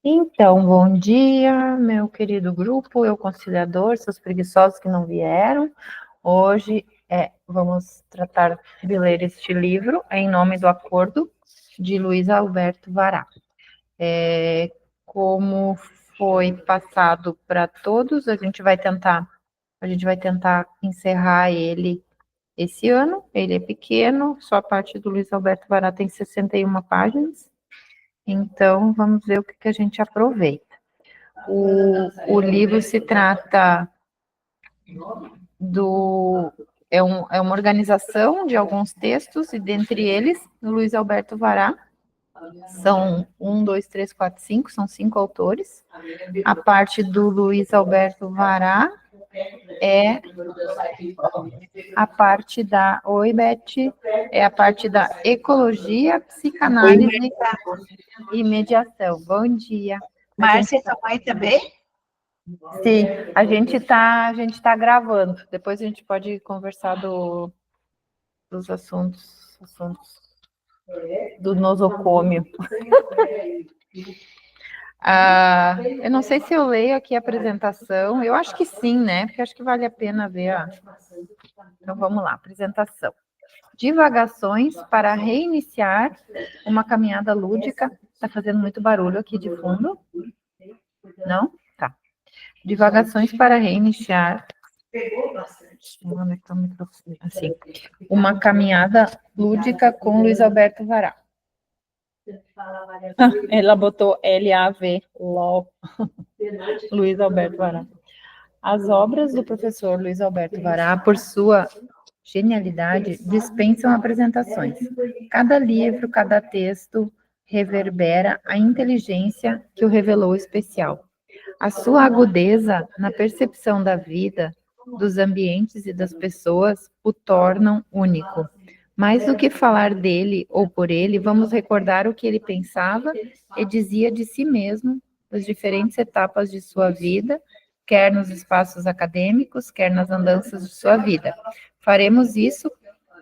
Então, bom dia, meu querido grupo, eu conciliador, seus preguiçosos que não vieram. Hoje vamos tratar de ler este livro, Em Nome do Acordo, de Luiz Alberto Vará. Como foi passado para todos, a gente vai tentar encerrar ele esse ano. Ele é pequeno, só a parte do Luiz Alberto Vará tem 61 páginas, então vamos ver o que a gente aproveita. O livro se trata é uma organização de alguns textos, e dentre eles, o Luiz Alberto Vará. São 1, 2, 3, 4, 5, são 5 autores. A parte do Luiz Alberto Vará é a parte da... Oi, Beth. É a parte da ecologia, psicanálise e mediação. Bom dia. Márcia, sua mãe também? Sim, a gente tá gravando. Depois a gente pode conversar dos assuntos do nosocômio. Eu não sei se eu leio aqui a apresentação. Eu acho que sim, né? Porque acho que vale a pena ver. Então vamos lá, apresentação. Divagações para reiniciar uma caminhada lúdica. Está fazendo muito barulho aqui de fundo? Não? Tá. Divagações para reiniciar. Assim, uma caminhada lúdica com Luiz Alberto Vará. Ela botou L-A-V, LOL. Luiz Alberto Vará. As obras do professor Luiz Alberto Vará, por sua genialidade, dispensam apresentações. Cada livro, cada texto reverbera a inteligência que o revelou especial. A sua agudeza na percepção da vida, dos ambientes e das pessoas o tornam único. Mais do que falar dele ou por ele, vamos recordar o que ele pensava e dizia de si mesmo nas diferentes etapas de sua vida, quer nos espaços acadêmicos, quer nas andanças de sua vida. Faremos isso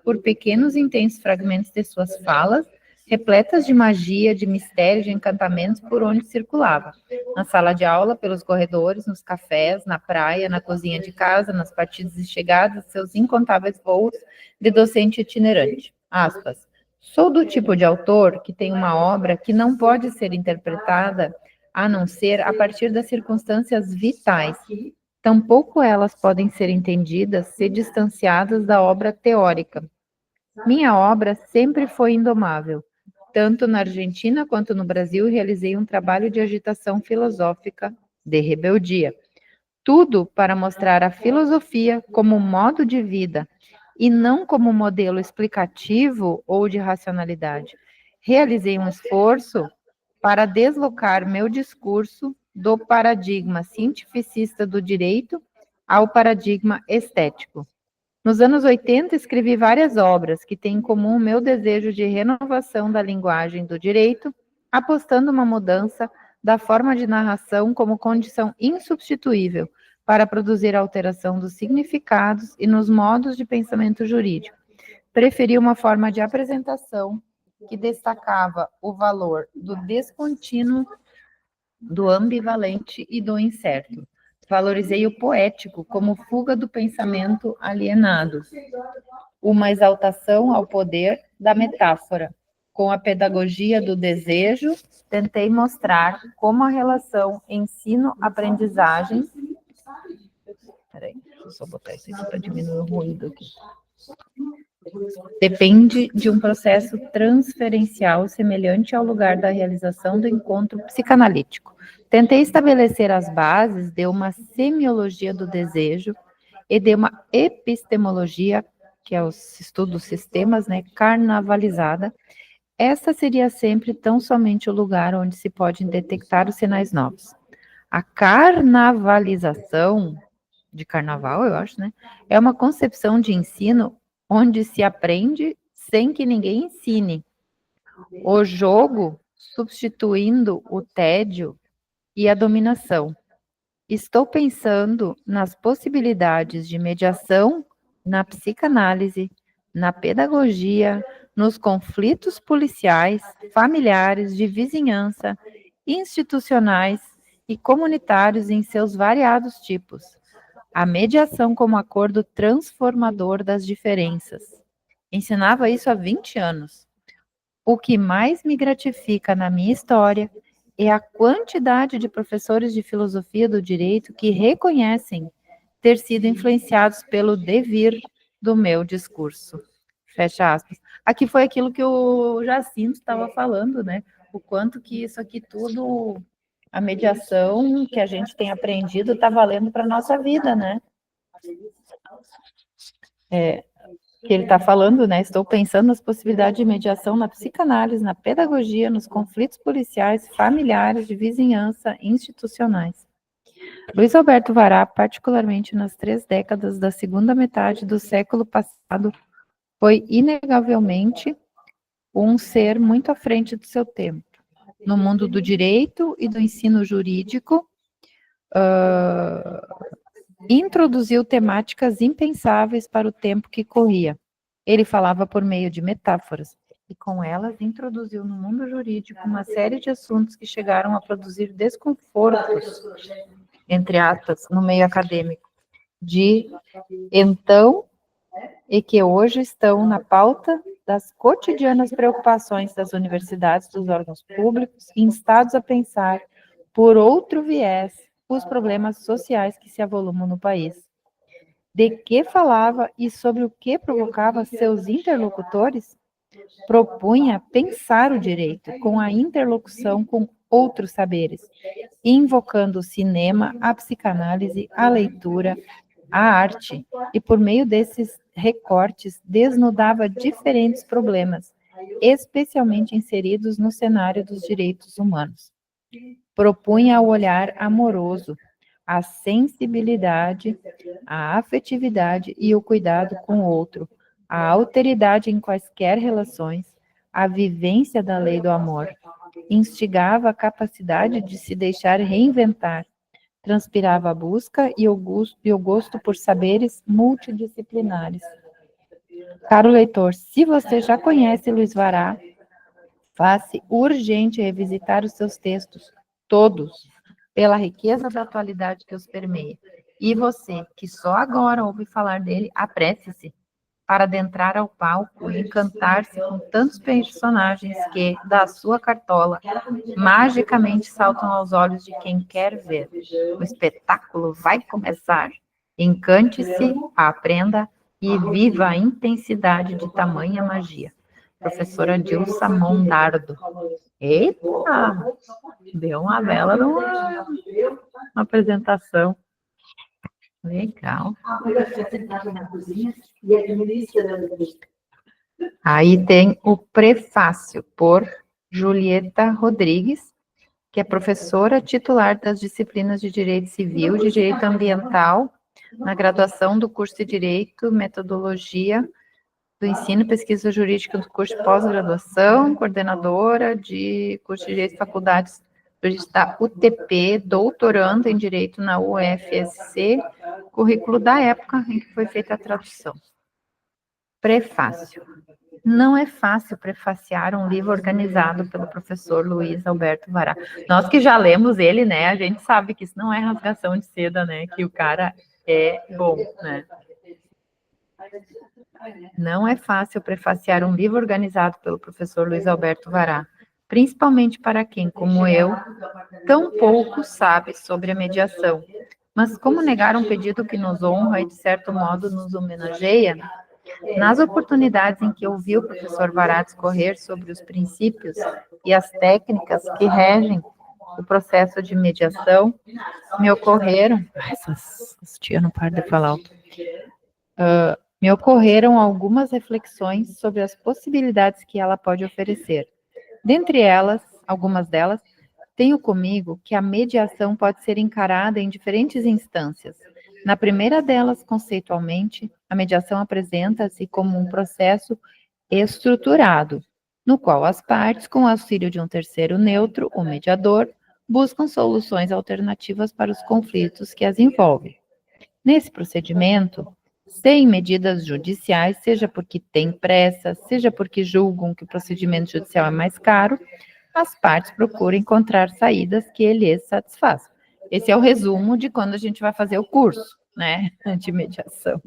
por pequenos e intensos fragmentos de suas falas, repletas de magia, de mistério, de encantamentos por onde circulava. Na sala de aula, pelos corredores, nos cafés, na praia, na cozinha de casa, nas partidas e chegadas, seus incontáveis voos de docente itinerante. Aspas. Sou do tipo de autor que tem uma obra que não pode ser interpretada a não ser a partir das circunstâncias vitais. Tampouco elas podem ser entendidas se distanciadas da obra teórica. Minha obra sempre foi indomável. Tanto na Argentina quanto no Brasil, realizei um trabalho de agitação filosófica, de rebeldia. Tudo para mostrar a filosofia como modo de vida e não como modelo explicativo ou de racionalidade. Realizei um esforço para deslocar meu discurso do paradigma cientificista do direito ao paradigma estético. Nos anos 80, escrevi várias obras que têm em comum o meu desejo de renovação da linguagem do direito, apostando uma mudança da forma de narração como condição insubstituível para produzir alteração dos significados e nos modos de pensamento jurídico. Preferi uma forma de apresentação que destacava o valor do descontínuo, do ambivalente e do incerto. Valorizei o poético como fuga do pensamento alienado, uma exaltação ao poder da metáfora. Com a pedagogia do desejo, tentei mostrar como a relação ensino-aprendizagem... Peraí, deixa eu só botar isso aqui para diminuir o ruído aqui. Depende de um processo transferencial semelhante ao lugar da realização do encontro psicanalítico. Tentei estabelecer as bases de uma semiologia do desejo e de uma epistemologia, que é o estudo dos sistemas, né, carnavalizada. Essa seria sempre tão somente o lugar onde se podem detectar os sinais novos. A carnavalização de carnaval, eu acho, né, é uma concepção de ensino onde se aprende sem que ninguém ensine. O jogo substituindo o tédio e a dominação. Estou pensando nas possibilidades de mediação na psicanálise, na pedagogia, nos conflitos policiais, familiares, de vizinhança institucionais e comunitários em seus variados tipos. A mediação como acordo transformador das diferenças. Ensinava isso há 20 anos. O que mais me gratifica na minha história é a quantidade de professores de filosofia do direito que reconhecem ter sido influenciados pelo devir do meu discurso. Fecha aspas. Aqui foi aquilo que o Jacinto estava falando, né? O quanto que isso aqui tudo, a mediação que a gente tem aprendido está valendo para a nossa vida, né? Que ele está falando, né? Estou pensando nas possibilidades de mediação na psicanálise, na pedagogia, nos conflitos policiais, familiares, de vizinhança, institucionais. Luiz Alberto Vará, particularmente nas 3 décadas da segunda metade do século passado, foi inegavelmente um ser muito à frente do seu tempo. No mundo do direito e do ensino jurídico, introduziu temáticas impensáveis para o tempo que corria. Ele falava por meio de metáforas, e com elas introduziu no mundo jurídico uma série de assuntos que chegaram a produzir desconfortos, entre aspas, no meio acadêmico, de então e que hoje estão na pauta das cotidianas preocupações das universidades, dos órgãos públicos, instados a pensar, por outro viés, os problemas sociais que se avolumam no país. De que falava e sobre o que provocava seus interlocutores? Propunha pensar o direito com a interlocução com outros saberes, invocando o cinema, a psicanálise, a leitura, a arte, e por meio desses recortes desnudava diferentes problemas, especialmente inseridos no cenário dos direitos humanos. Propunha o olhar amoroso, a sensibilidade, a afetividade e o cuidado com o outro, a alteridade em quaisquer relações, a vivência da lei do amor. Instigava a capacidade de se deixar reinventar, transpirava a busca e o gosto por saberes multidisciplinares. Caro leitor, se você já conhece Luiz Vará, faça urgente revisitar os seus textos, todos, pela riqueza da atualidade que os permeia. E você, que só agora ouve falar dele, apresse-se para adentrar ao palco e encantar-se com tantos personagens que, da sua cartola, magicamente saltam aos olhos de quem quer ver. O espetáculo vai começar. Encante-se, aprenda e viva a intensidade de tamanha magia. Professora Dilsa Mondardo. Eita! Deu uma bela uma apresentação. Legal. Aí tem o prefácio por Julieta Rodrigues, que é professora titular das disciplinas de Direito Civil, de Direito Ambiental, na graduação do curso de Direito, Metodologia do Ensino e Pesquisa Jurídica do curso de pós-graduação, coordenadora de curso de Direito e Faculdades da UTP, doutorando em Direito na UFSC, currículo da época em que foi feita a tradução. Prefácio. Não é fácil prefaciar um livro organizado pelo professor Luiz Alberto Vará. Nós que já lemos ele, né, a gente sabe que isso não é rasgação de seda, né, que o cara é bom, né. Não é fácil prefaciar um livro organizado pelo professor Luiz Alberto Vará, principalmente para quem, como eu, tão pouco sabe sobre a mediação. Mas como negar um pedido que nos honra e, de certo modo, nos homenageia? Nas oportunidades em que ouvi o professor Vará discorrer sobre os princípios e as técnicas que regem o processo de mediação, me ocorreram... Essas tias não param de falar alto. Me ocorreram algumas reflexões sobre as possibilidades que ela pode oferecer. Dentre elas, algumas delas, tenho comigo que a mediação pode ser encarada em diferentes instâncias. Na primeira delas, conceitualmente, a mediação apresenta-se como um processo estruturado, no qual as partes, com o auxílio de um terceiro neutro, o mediador, buscam soluções alternativas para os conflitos que as envolvem. Nesse procedimento, sem medidas judiciais, seja porque têm pressa, seja porque julgam que o procedimento judicial é mais caro, as partes procuram encontrar saídas que lhes satisfaçam. Esse é o resumo de quando a gente vai fazer o curso, né, de mediação.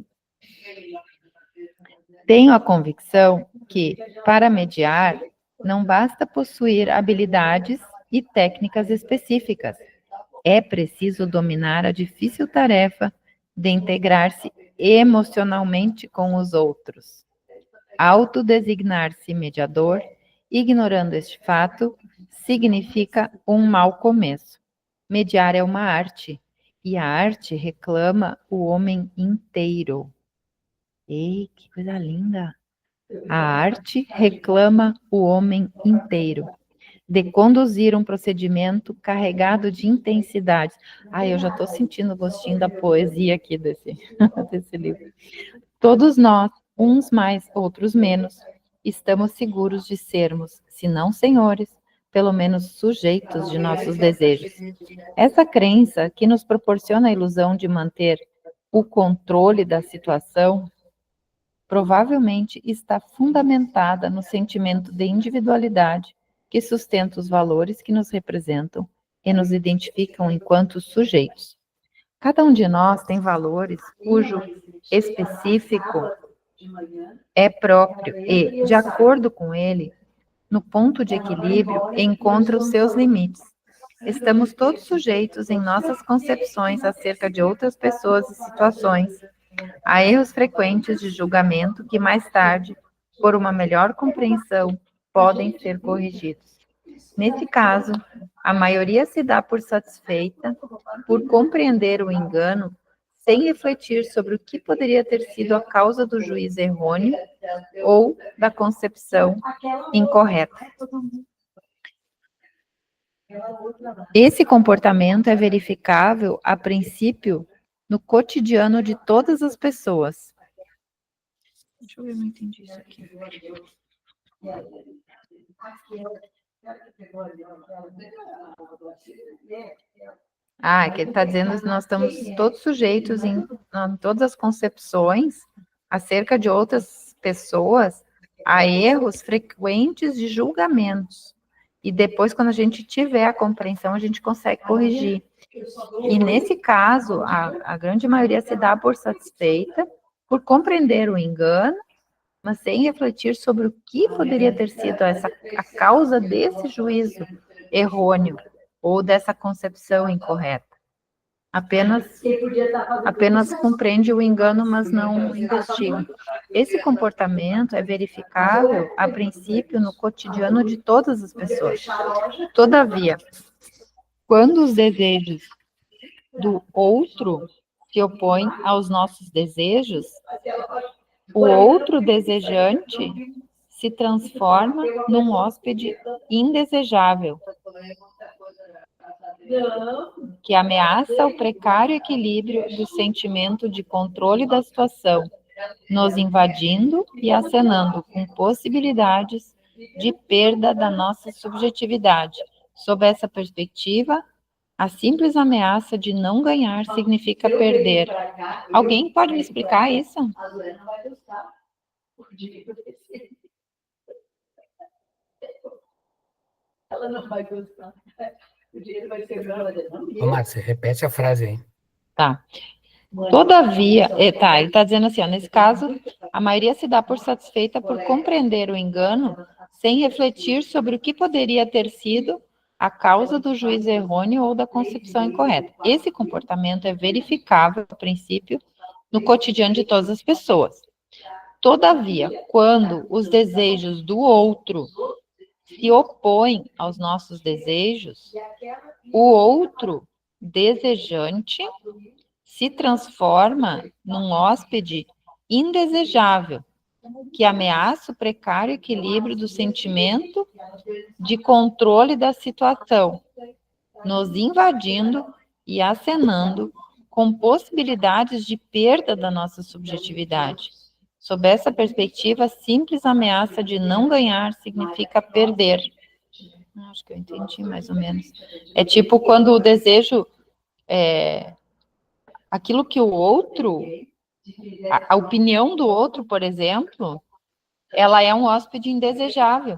Tenho a convicção que, para mediar, não basta possuir habilidades e técnicas específicas. É preciso dominar a difícil tarefa de integrar-se emocionalmente com os outros. Autodesignar-se mediador, ignorando este fato, significa um mau começo. Mediar é uma arte, e a arte reclama o homem inteiro. Ei, que coisa linda! A arte reclama o homem inteiro, de conduzir um procedimento carregado de intensidade. Ai, eu já estou sentindo o gostinho da poesia aqui desse livro. Todos nós, uns mais, outros menos, estamos seguros de sermos, se não senhores, pelo menos sujeitos de nossos desejos. Essa crença, que nos proporciona a ilusão de manter o controle da situação, provavelmente está fundamentada no sentimento de individualidade que sustenta os valores que nos representam e nos identificam enquanto sujeitos. Cada um de nós tem valores cujo específico é próprio e, de acordo com ele, no ponto de equilíbrio, encontra os seus limites. Estamos todos sujeitos em nossas concepções acerca de outras pessoas e situações a erros frequentes de julgamento que mais tarde, por uma melhor compreensão, podem ser corrigidos. Nesse caso, a maioria se dá por satisfeita por compreender o engano sem refletir sobre o que poderia ter sido a causa do juízo errôneo ou da concepção incorreta. Esse comportamento é verificável, a princípio, no cotidiano de todas as pessoas. Deixa eu ver, eu não entendi isso aqui. Ah, que ele está dizendo que nós estamos todos sujeitos em todas as concepções acerca de outras pessoas a erros frequentes de julgamentos. E depois, quando a gente tiver a compreensão, a gente consegue corrigir. E nesse caso, a grande maioria se dá por satisfeita por compreender o engano, mas sem refletir sobre o que poderia ter sido a causa desse juízo errôneo ou dessa concepção incorreta. Apenas compreende o engano, mas não investiga. Esse comportamento é verificável, a princípio, no cotidiano de todas as pessoas. Todavia, quando os desejos do outro se opõem aos nossos desejos, o outro desejante se transforma num hóspede indesejável, que ameaça o precário equilíbrio do sentimento de controle da situação, nos invadindo e acenando com possibilidades de perda da nossa subjetividade. Sob essa perspectiva, a simples ameaça de não ganhar significa perder. Alguém pode me explicar isso? Ela não vai gostar. O dinheiro vai ser ela. Ô, Márcia, repete a frase aí. Tá. Todavia, ele está dizendo assim, ó, nesse caso, a maioria se dá por satisfeita por compreender o engano sem refletir sobre o que poderia ter sido a causa do juízo errôneo ou da concepção incorreta. Esse comportamento é verificável, a princípio, no cotidiano de todas as pessoas. Todavia, quando os desejos do outro se opõem aos nossos desejos, o outro desejante se transforma num hóspede indesejável, que ameaça o precário equilíbrio do sentimento de controle da situação, nos invadindo e acenando com possibilidades de perda da nossa subjetividade. Sob essa perspectiva, a simples ameaça de não ganhar significa perder. Acho que eu entendi mais ou menos. É tipo quando o desejo aquilo que o outro, a opinião do outro, por exemplo, ela é um hóspede indesejável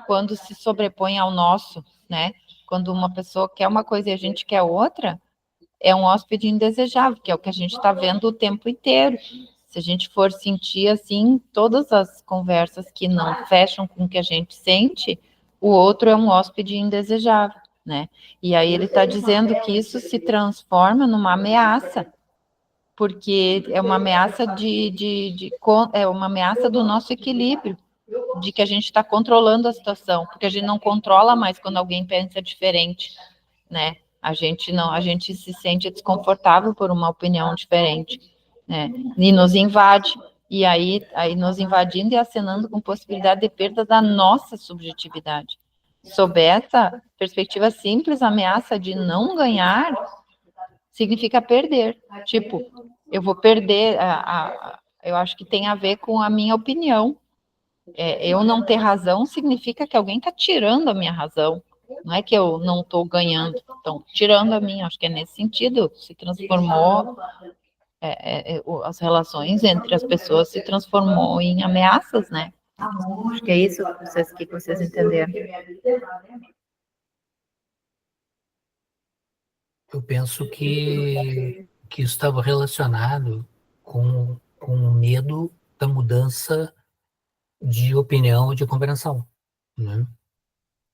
quando se sobrepõe ao nosso, né? Quando uma pessoa quer uma coisa e a gente quer outra, é um hóspede indesejável, que é o que a gente está vendo o tempo inteiro. Se a gente for sentir assim, todas as conversas que não fecham com o que a gente sente, o outro é um hóspede indesejável, né? E aí ele está dizendo que isso se transforma numa ameaça, porque é uma ameaça é uma ameaça do nosso equilíbrio, de que a gente está controlando a situação, porque a gente não controla mais quando alguém pensa diferente, né? A gente não, a gente se sente desconfortável por uma opinião diferente, né? E nos invade. E aí nos invadindo e acenando com possibilidade de perda da nossa subjetividade. Sob essa perspectiva simples, a ameaça de não ganhar significa perder. Tipo, eu vou perder, eu acho que tem a ver com a minha opinião. Eu não ter razão significa que alguém está tirando a minha razão. Não é que eu não estou ganhando, estão tirando a minha. Acho que é nesse sentido. Se transformou, as relações entre as pessoas se transformou em ameaças, né? Acho que é isso que vocês entenderam. Eu penso que isso estava relacionado com o medo da mudança de opinião, de compreensão, né?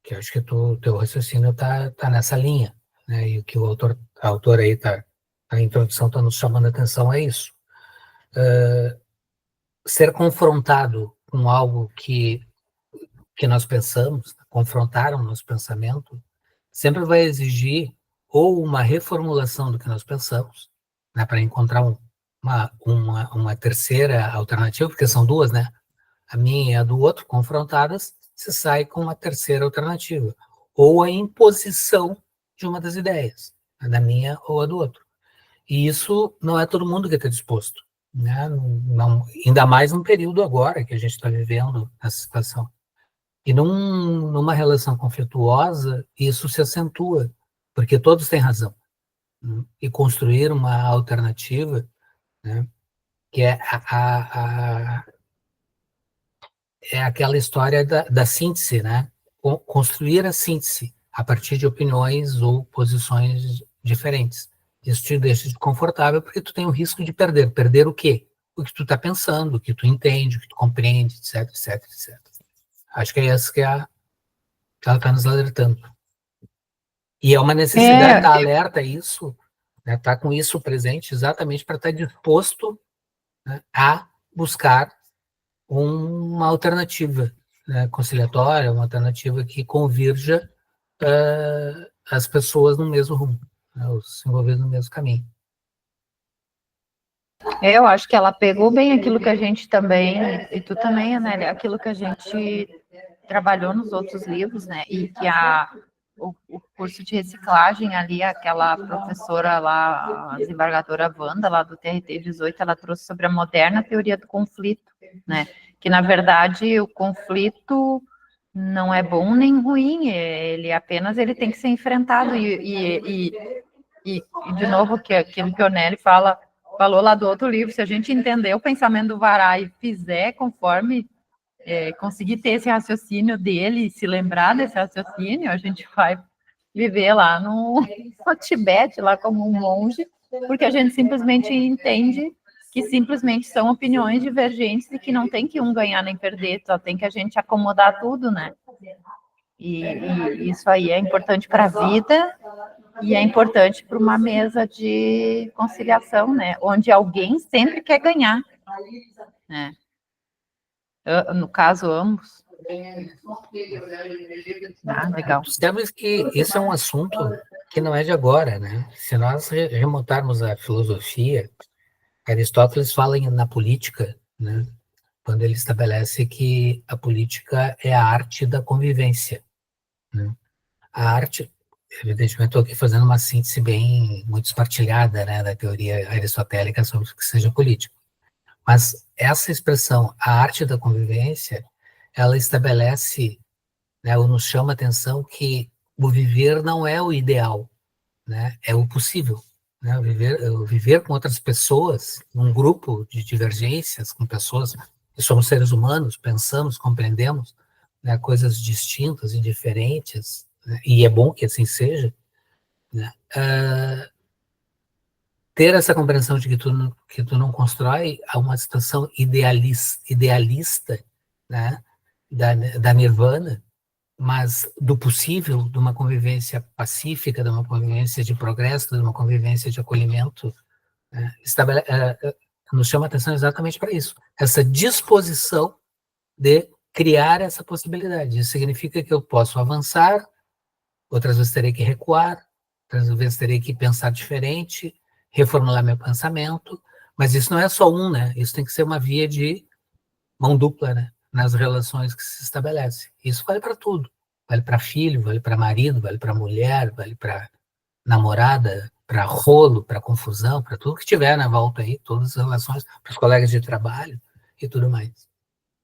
Que eu acho que teu raciocínio tá nessa linha, né? E o que a autora aí a introdução está nos chamando a atenção é isso. Ser confrontado com algo que nós pensamos, confrontar o nosso pensamento, sempre vai exigir ou uma reformulação do que nós pensamos, né, para encontrar uma terceira alternativa, porque são duas, né? A minha e a do outro, confrontadas, se sai com uma terceira alternativa. Ou a imposição de uma das ideias, a da minha ou a do outro. E isso não é todo mundo que está disposto, né? Não, ainda mais num período agora que a gente está vivendo essa situação. E numa relação conflituosa, isso se acentua, porque todos têm razão, né? E construir uma alternativa, né, que é aquela história da síntese, né? Construir a síntese a partir de opiniões ou posições diferentes. Isso te deixa desconfortável porque tu tem o risco de perder. Perder o quê? O que tu está pensando, o que tu entende, o que tu compreende, etc, etc, etc. Acho que é essa que ela está nos alertando. E é uma necessidade estar alerta a isso, né? Tá com isso presente exatamente para estar disposto, né, a buscar uma alternativa, né, conciliatória, uma alternativa que convirja as pessoas no mesmo rumo, né, se envolver no mesmo caminho. Eu acho que ela pegou bem aquilo que a gente também, e tu também, Anélia, aquilo que a gente trabalhou nos outros livros, né? E que o curso de reciclagem ali, aquela professora lá, a desembargadora Wanda, lá do TRT 18, ela trouxe sobre a moderna teoria do conflito, né? Que, na verdade, o conflito não é bom nem ruim, ele tem que ser enfrentado, e de novo, que aquilo que o Nelly falou lá do outro livro, se a gente entender o pensamento do Vará e fizer conforme, conseguir ter esse raciocínio dele, se lembrar desse raciocínio, a gente vai viver lá no Tibete, lá como um monge, porque a gente simplesmente entende que simplesmente são opiniões divergentes e que não tem que um ganhar nem perder, só tem que a gente acomodar tudo, né? E isso aí é importante para a vida e é importante para uma mesa de conciliação, né? Onde alguém sempre quer ganhar, né? No caso, ambos. Legal. Sabes que esse é um assunto que não é de agora, né? Se nós remontarmos a filosofia, Aristóteles fala na política, né? Quando ele estabelece que a política é a arte da convivência, né? A arte, evidentemente, estou aqui fazendo uma síntese muito espartilhada, né, da teoria aristotélica sobre o que seja político. Mas essa expressão, a arte da convivência, ela estabelece, né, ou nos chama a atenção que o viver não é o ideal, né, é o possível. Né, o viver com outras pessoas, num grupo de divergências, com pessoas e somos seres humanos, pensamos, compreendemos, né, coisas distintas e diferentes, né, e é bom que assim seja, né, ter essa compreensão de que tu não constrói uma situação idealista, né, da nirvana, mas do possível, de uma convivência pacífica, de uma convivência de progresso, de uma convivência de acolhimento, né, nos chama atenção exatamente para isso, essa disposição de criar essa possibilidade. Isso significa que eu posso avançar, outras vezes terei que recuar, outras vezes terei que pensar diferente, reformular meu pensamento, mas isso não é só né? Isso tem que ser uma via de mão dupla, né? Nas relações que se estabelecem. Isso vale para tudo. Vale para filho, vale para marido, vale para mulher, vale para namorada, para rolo, para confusão, para tudo que tiver na volta aí, todas as relações, para os colegas de trabalho e tudo mais.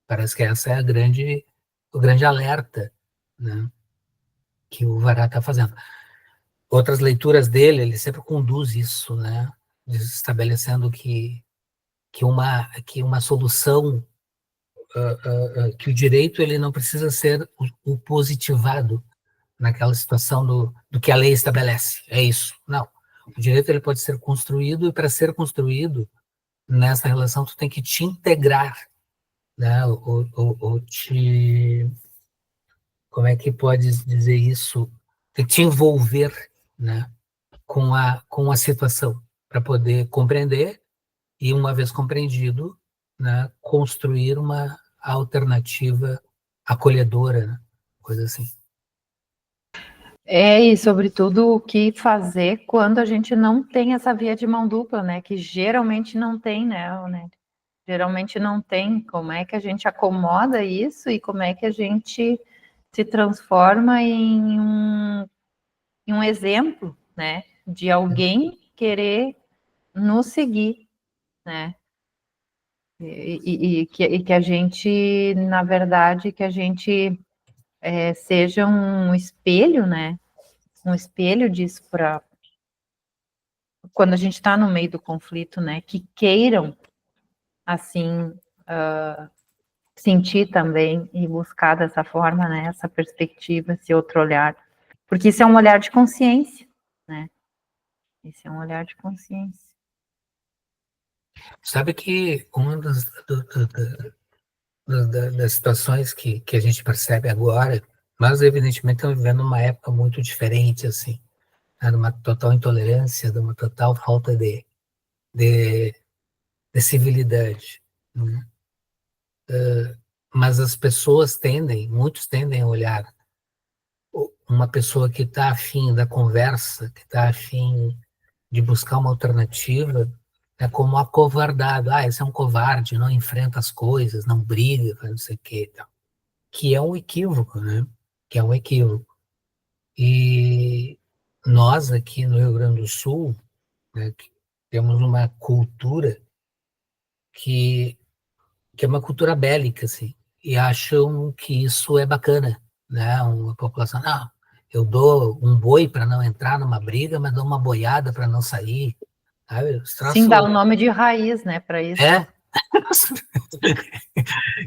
Parece que essa é o grande alerta, né, que o Vará está fazendo. Outras leituras dele, ele sempre conduz isso, né, estabelecendo que uma solução, que o direito ele não precisa ser o positivado naquela situação do que a lei estabelece. É isso. Não. O direito ele pode ser construído, e para ser construído, nessa relação, tu tem que te integrar, né, ou como é que pode dizer isso? Tem que te envolver, né, com a situação, para poder compreender e, uma vez compreendido, né, construir uma alternativa acolhedora, né, coisa assim. E sobretudo o que fazer quando a gente não tem essa via de mão dupla, né? Que geralmente não tem, né? Geralmente não tem. Como é que a gente acomoda isso e como é que a gente se transforma em um exemplo, né? De alguém querer nos seguir, né? E que a gente, na verdade, que a gente seja um espelho, né? Um espelho disso para quando a gente está no meio do conflito, né? Que queiram, assim, sentir também e buscar dessa forma, né? Essa perspectiva, esse outro olhar. Porque isso é um olhar de consciência, né? Esse é um olhar de consciência. Sabe que uma das situações que a gente percebe agora, mas evidentemente estamos vivendo uma época muito diferente, assim, né, de uma total intolerância, de uma total falta de civilidade, né? Mas as pessoas muitos tendem a olhar uma pessoa que está afim da conversa, que está afim de buscar uma alternativa, como acovardado. Esse é um covarde, não enfrenta as coisas, não briga, não sei o que e tal. Que é um equívoco, né? Que é um equívoco. E nós aqui no Rio Grande do Sul, né, temos uma cultura que é uma cultura bélica, assim, e acham que isso é bacana, né? Uma população, não, eu dou um boi para não entrar numa briga, mas dou uma boiada para não sair. Sabe? Sim, dá o nome de raiz, né, para isso.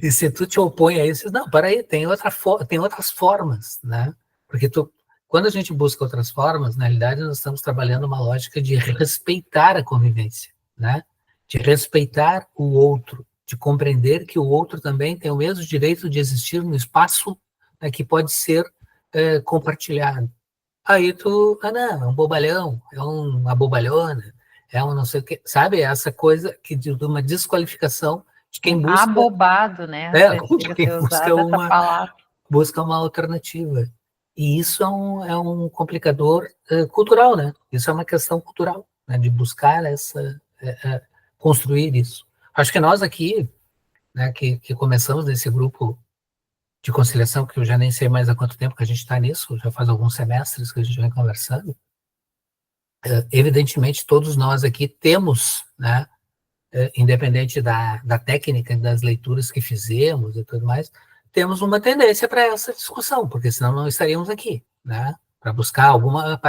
E se tu te opõe a isso, não, peraí, tem outras formas, né? Porque quando a gente busca outras formas, na realidade nós estamos trabalhando uma lógica de respeitar a convivência, né? De respeitar o outro, de compreender que o outro também tem o mesmo direito de existir no espaço, né, que pode ser compartilhado. Aí não, é um bobalhão, é uma bobalhona, é um não sei o quê, sabe? Essa coisa de uma desqualificação de quem busca... Abobado, né? De quem busca uma alternativa. E isso é um complicador cultural, né? Isso é uma questão cultural, né? De buscar construir isso. Acho que nós aqui, né, que começamos nesse grupo de conciliação, que eu já nem sei mais há quanto tempo que a gente está nisso, já faz alguns semestres que a gente vem conversando, evidentemente todos nós aqui temos, né, independente da técnica, das leituras que fizemos e tudo mais, temos uma tendência para essa discussão, porque senão não estaríamos aqui, né, para buscar alguma...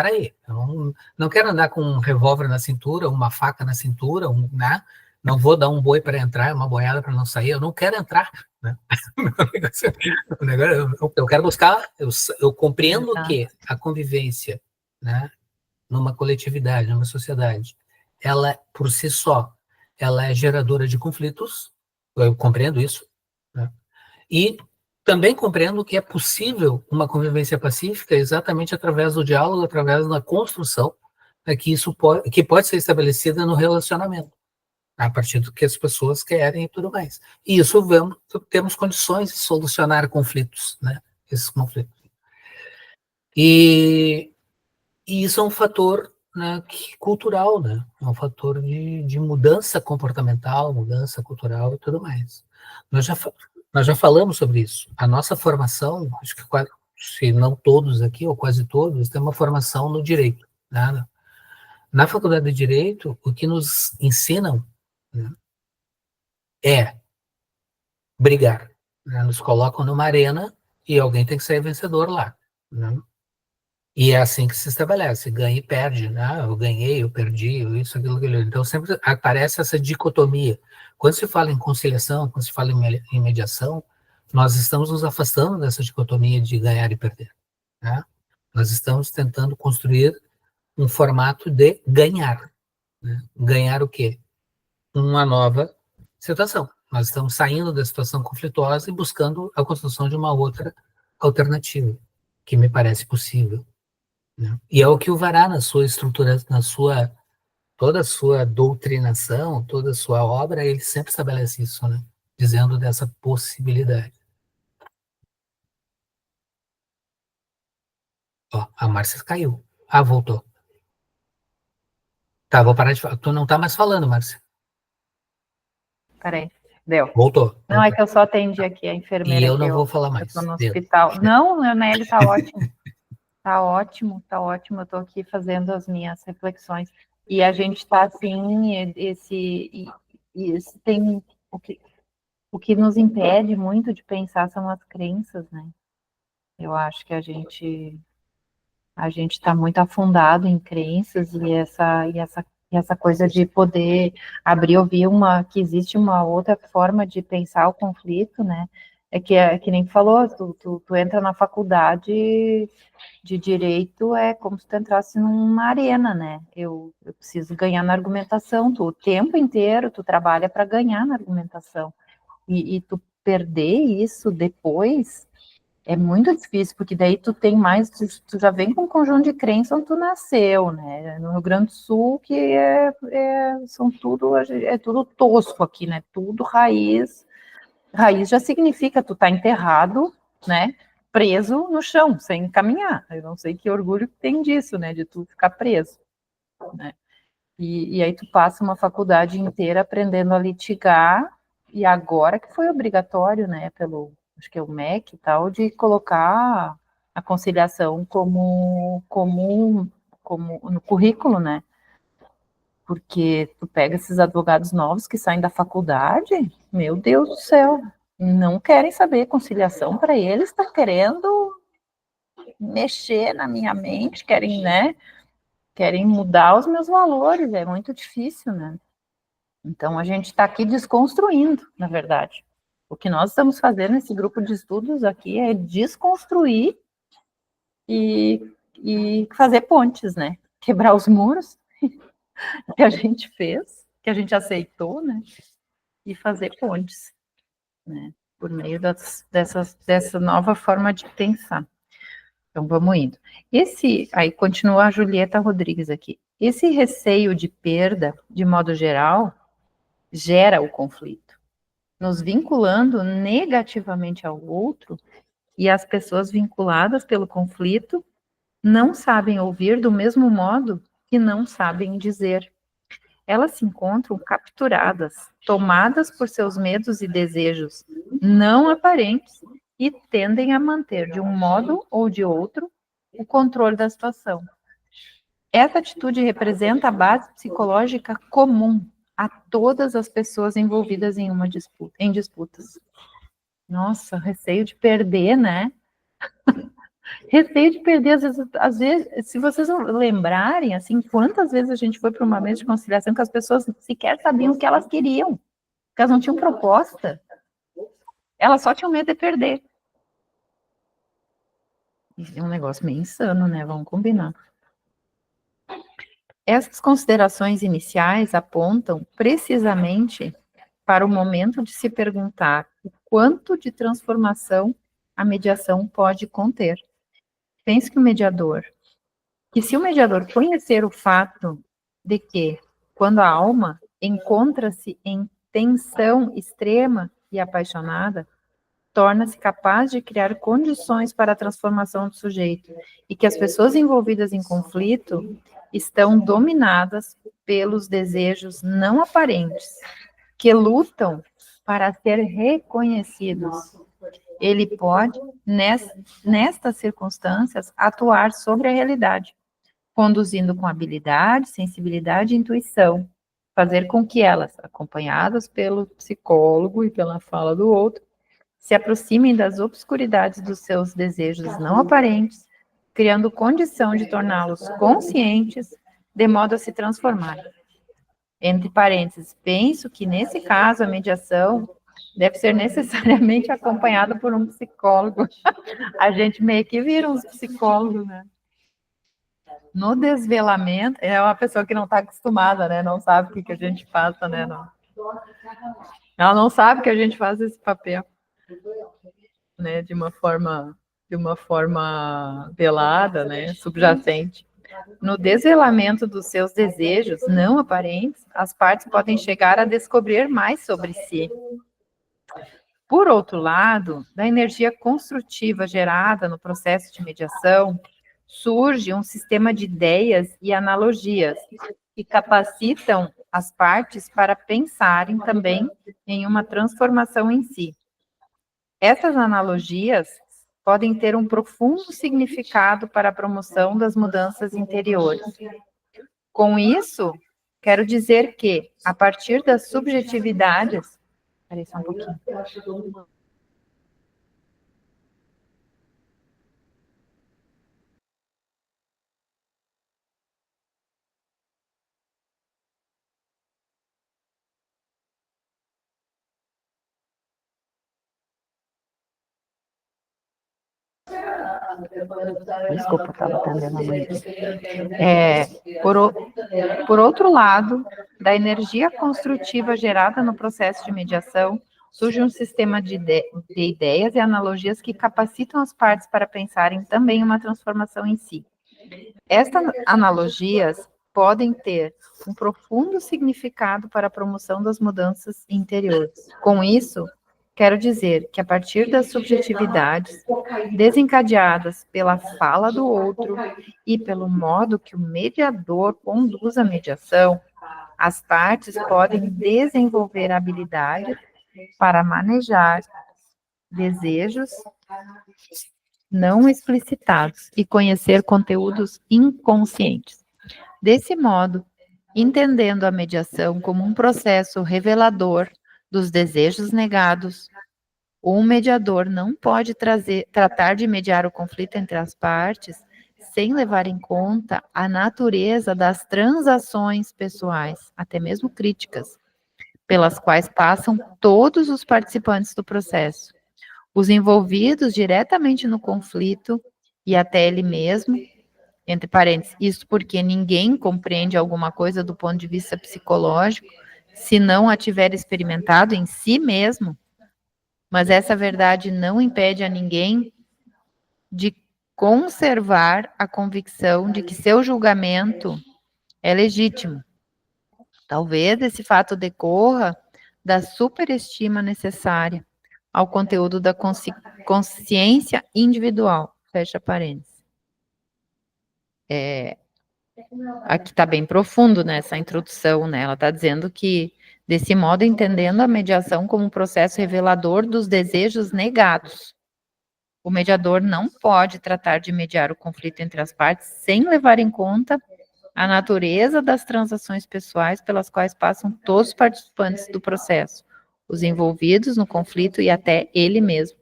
Eu não quero andar com um revólver na cintura, uma faca na cintura, né, não vou dar um boi para entrar, uma boiada para não sair, eu não quero entrar, né? Eu quero buscar, eu compreendo que a convivência, né, numa coletividade, numa sociedade, ela, por si só, ela é geradora de conflitos, eu compreendo isso, né? E também compreendo que é possível uma convivência pacífica exatamente através do diálogo, através da construção, né, que pode ser estabelecida no relacionamento, a partir do que as pessoas querem e tudo mais. E isso temos condições de solucionar conflitos, né, esses conflitos. E isso é um fator, né, cultural, né? É um fator de mudança comportamental, mudança cultural e tudo mais. Nós já falamos sobre isso. A nossa formação, acho que quase, se não todos aqui, ou quase todos, tem uma formação no direito. Né? Na faculdade de Direito, o que nos ensinam, né, é brigar. Né? Nos colocam numa arena e alguém tem que sair vencedor lá. Né? E é assim que se estabelece, ganha e perde, né? Eu ganhei, eu perdi, isso, aquilo. Então sempre aparece essa dicotomia. Quando se fala em conciliação, quando se fala em mediação, nós estamos nos afastando dessa dicotomia de ganhar e perder, né? Nós estamos tentando construir um formato de ganhar, né? Ganhar o quê? Uma nova situação. Nós estamos saindo da situação conflituosa e buscando a construção de uma outra alternativa, que me parece possível. Né? E é o que o Vará, na sua estrutura, toda a sua doutrinação, toda a sua obra, ele sempre estabelece isso, né? Dizendo dessa possibilidade. Ó, a Márcia caiu. Ah, voltou. Tá, vou parar de falar. Tu não tá mais falando, Márcia. Peraí, deu. Voltou. Não, é que eu só atendi aqui a enfermeira. E eu não vou falar mais. Eu tô no hospital. Não, Nelly, tá ótimo. Tá ótimo, tá ótimo. Eu tô aqui fazendo as minhas reflexões. E a gente tá assim, esse tem o que nos impede muito de pensar são as crenças, né? Eu acho que a gente está muito afundado em crenças e essa coisa de poder abrir, ouvir que existe uma outra forma de pensar o conflito, né? É que nem falou, tu entra na faculdade de direito, é como se tu entrasse numa arena, né? Eu preciso ganhar na argumentação, o tempo inteiro tu trabalha para ganhar na argumentação. E tu perder isso depois é muito difícil, porque daí tu tem mais, tu já vem com um conjunto de crenças onde tu nasceu, né? No Rio Grande do Sul, que é tudo tosco aqui, né? Tudo raiz. Raiz já significa tu tá enterrado, né? Preso no chão, sem caminhar. Eu não sei que orgulho que tem disso, né? De tu ficar preso, né? E aí tu passa uma faculdade inteira aprendendo a litigar, e agora que foi obrigatório, né, acho que é o MEC e tal, de colocar a conciliação como no currículo, né? Porque tu pega esses advogados novos que saem da faculdade, meu Deus do céu, não querem saber conciliação para eles, estão querendo mexer na minha mente, querem, né? Querem mudar os meus valores, é muito difícil, né? Então, a gente está aqui desconstruindo, na verdade. O que nós estamos fazendo nesse grupo de estudos aqui é desconstruir e fazer pontes, né? Quebrar os muros que a gente fez, que a gente aceitou, né? E fazer pontes, né? Por meio dessa nova forma de pensar. Então, vamos indo. Aí continua a Julieta Rodrigues aqui. Esse receio de perda, de modo geral, gera o conflito, nos vinculando negativamente ao outro, e as pessoas vinculadas pelo conflito não sabem ouvir do mesmo modo que não sabem dizer. Elas se encontram capturadas, tomadas por seus medos e desejos não aparentes e tendem a manter, de um modo ou de outro, o controle da situação. Essa atitude representa a base psicológica comum a todas as pessoas envolvidas em disputas. Nossa, receio de perder, né? Receio de perder, às vezes, se vocês não lembrarem, assim, quantas vezes a gente foi para uma mesa de conciliação que as pessoas sequer sabiam o que elas queriam, porque elas não tinham proposta, elas só tinham medo de perder. Isso é um negócio meio insano, né? Vamos combinar. Essas considerações iniciais apontam precisamente para o momento de se perguntar o quanto de transformação a mediação pode conter. Pense que se o mediador conhecer o fato de que, quando a alma encontra-se em tensão extrema e apaixonada, torna-se capaz de criar condições para a transformação do sujeito, e que as pessoas envolvidas em conflito estão dominadas pelos desejos não aparentes, que lutam para ser reconhecidos. Ele pode, nestas circunstâncias, atuar sobre a realidade, conduzindo com habilidade, sensibilidade e intuição, fazer com que elas, acompanhadas pelo psicólogo e pela fala do outro, se aproximem das obscuridades dos seus desejos não aparentes, criando condição de torná-los conscientes, de modo a se transformarem. Entre parênteses, penso que, nesse caso, a mediação deve ser necessariamente acompanhada por um psicólogo. A gente meio que vira uns psicólogos, né? No desvelamento, é uma pessoa que não está acostumada, né? Não sabe o que a gente passa, né? Não. Ela não sabe que a gente faz esse papel, né? De uma forma velada, né? Subjacente. No desvelamento dos seus desejos não aparentes, as partes podem chegar a descobrir mais sobre si. Por outro lado, da energia construtiva gerada no processo de mediação, surge um sistema de ideias e analogias que capacitam as partes para pensarem também em uma transformação em si. Essas analogias podem ter um profundo significado para a promoção das mudanças interiores. Com isso, quero dizer que, a partir das subjetividades... Espera só um pouquinho. Desculpa, estava atendendo a mãe. Por outro lado, da energia construtiva gerada no processo de mediação, surge um sistema de ideias e analogias que capacitam as partes para pensarem também uma transformação em si. Estas analogias podem ter um profundo significado para a promoção das mudanças interiores. Com isso, quero dizer que, a partir das subjetividades desencadeadas pela fala do outro e pelo modo que o mediador conduz a mediação, as partes podem desenvolver habilidade para manejar desejos não explicitados e conhecer conteúdos inconscientes. Desse modo, entendendo a mediação como um processo revelador dos desejos negados, o mediador não pode tratar de mediar o conflito entre as partes sem levar em conta a natureza das transações pessoais, até mesmo críticas, pelas quais passam todos os participantes do processo, os envolvidos diretamente no conflito e até ele mesmo, entre parênteses, isso porque ninguém compreende alguma coisa do ponto de vista psicológico se não a tiver experimentado em si mesmo, mas essa verdade não impede a ninguém de conservar a convicção de que seu julgamento é legítimo. Talvez esse fato decorra da superestima necessária ao conteúdo da consciência individual. Fecha parênteses. Aqui está bem profundo nessa introdução, né? Ela está dizendo que, desse modo, entendendo a mediação como um processo revelador dos desejos negados, o mediador não pode tratar de mediar o conflito entre as partes sem levar em conta a natureza das transações pessoais pelas quais passam todos os participantes do processo, os envolvidos no conflito e até ele mesmo,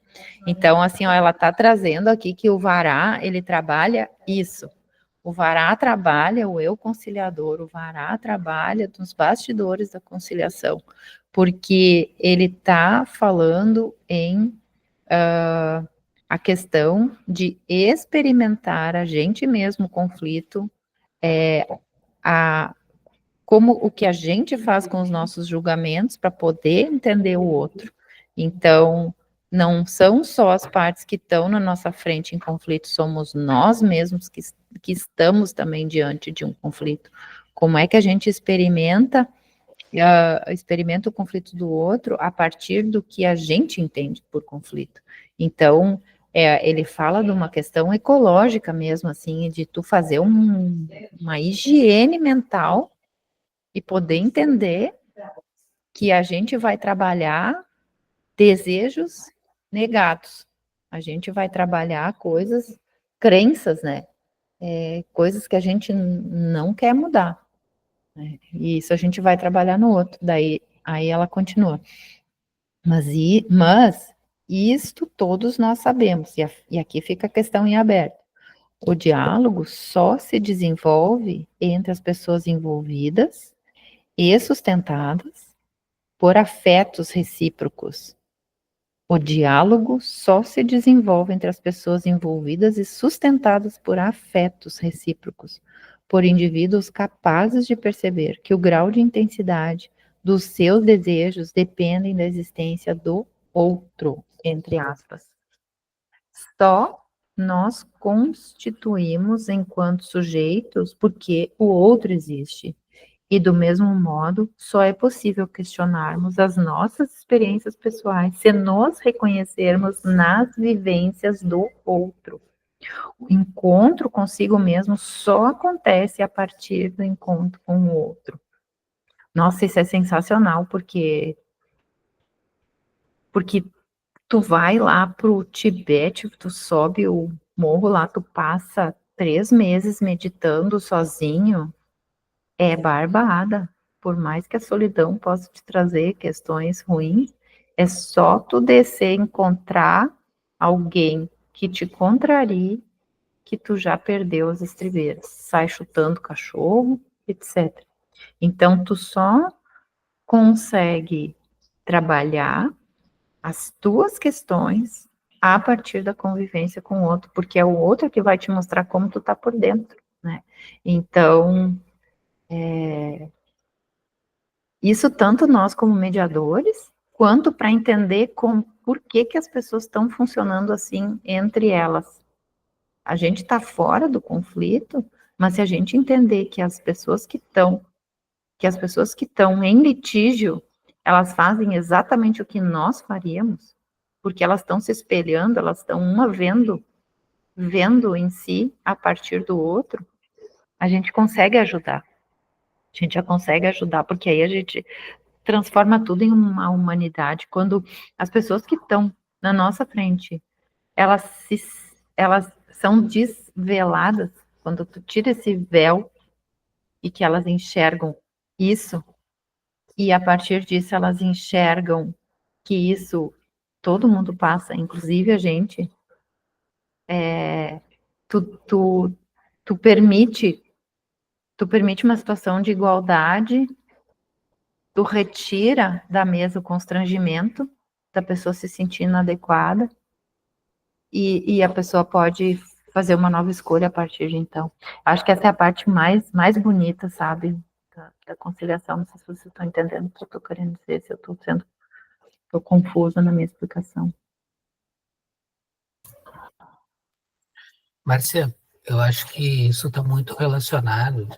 Então, assim, ó, ela está trazendo aqui que o vará, ele trabalha isso. O vará trabalha, o eu conciliador, o vará trabalha nos bastidores da conciliação, porque ele está falando em a questão de experimentar a gente mesmo o conflito, como o que a gente faz com os nossos julgamentos para poder entender o outro. Então, não são só as partes que estão na nossa frente em conflito, somos nós mesmos que estamos também diante de um conflito. Como é que a gente experimenta o conflito do outro a partir do que a gente entende por conflito? Então, ele fala de uma questão ecológica mesmo, assim, de tu fazer uma higiene mental e poder entender que a gente vai trabalhar desejos negados. A gente vai trabalhar coisas, crenças, né? Coisas que a gente não quer mudar. Né? E isso a gente vai trabalhar no outro. Aí ela continua. Mas isto todos nós sabemos. E aqui fica a questão em aberto. O diálogo só se desenvolve entre as pessoas envolvidas e sustentadas por afetos recíprocos. O diálogo só se desenvolve entre as pessoas envolvidas e sustentadas por afetos recíprocos, por indivíduos capazes de perceber que o grau de intensidade dos seus desejos dependem da existência do outro, entre aspas. Só nós constituímos enquanto sujeitos porque o outro existe. E do mesmo modo, só é possível questionarmos as nossas experiências pessoais se nos reconhecermos nas vivências do outro. O encontro consigo mesmo só acontece a partir do encontro com o outro. Nossa, isso é sensacional, porque tu vai lá pro Tibete, tu sobe o morro lá, tu passa 3 meses meditando sozinho, é barbada. Por mais que a solidão possa te trazer questões ruins, é só tu descer, encontrar alguém que te contrarie, que tu já perdeu as estribeiras. Sai chutando cachorro, etc. Então, tu só consegue trabalhar as tuas questões a partir da convivência com o outro, porque é o outro que vai te mostrar como tu tá por dentro, né? Então, isso tanto nós como mediadores, quanto para entender por que as pessoas estão funcionando assim entre elas. A gente está fora do conflito, mas se a gente entender que as pessoas que estão em litígio, elas fazem exatamente o que nós faríamos, porque elas estão se espelhando, elas estão uma vendo em si a partir do outro, a gente consegue ajudar. A gente já consegue ajudar, porque aí a gente transforma tudo em uma humanidade. Quando as pessoas que estão na nossa frente, elas são desveladas, quando tu tira esse véu e que elas enxergam isso, e a partir disso elas enxergam que isso todo mundo passa, inclusive a gente, tu, tu permite uma situação de igualdade, tu retira da mesa o constrangimento da pessoa se sentir inadequada e a pessoa pode fazer uma nova escolha a partir de então. Acho que essa é a parte mais bonita, sabe, da conciliação. Não sei se vocês estão entendendo o que eu estou querendo dizer, se eu estou confusa na minha explicação. Márcia, eu acho que isso está muito relacionado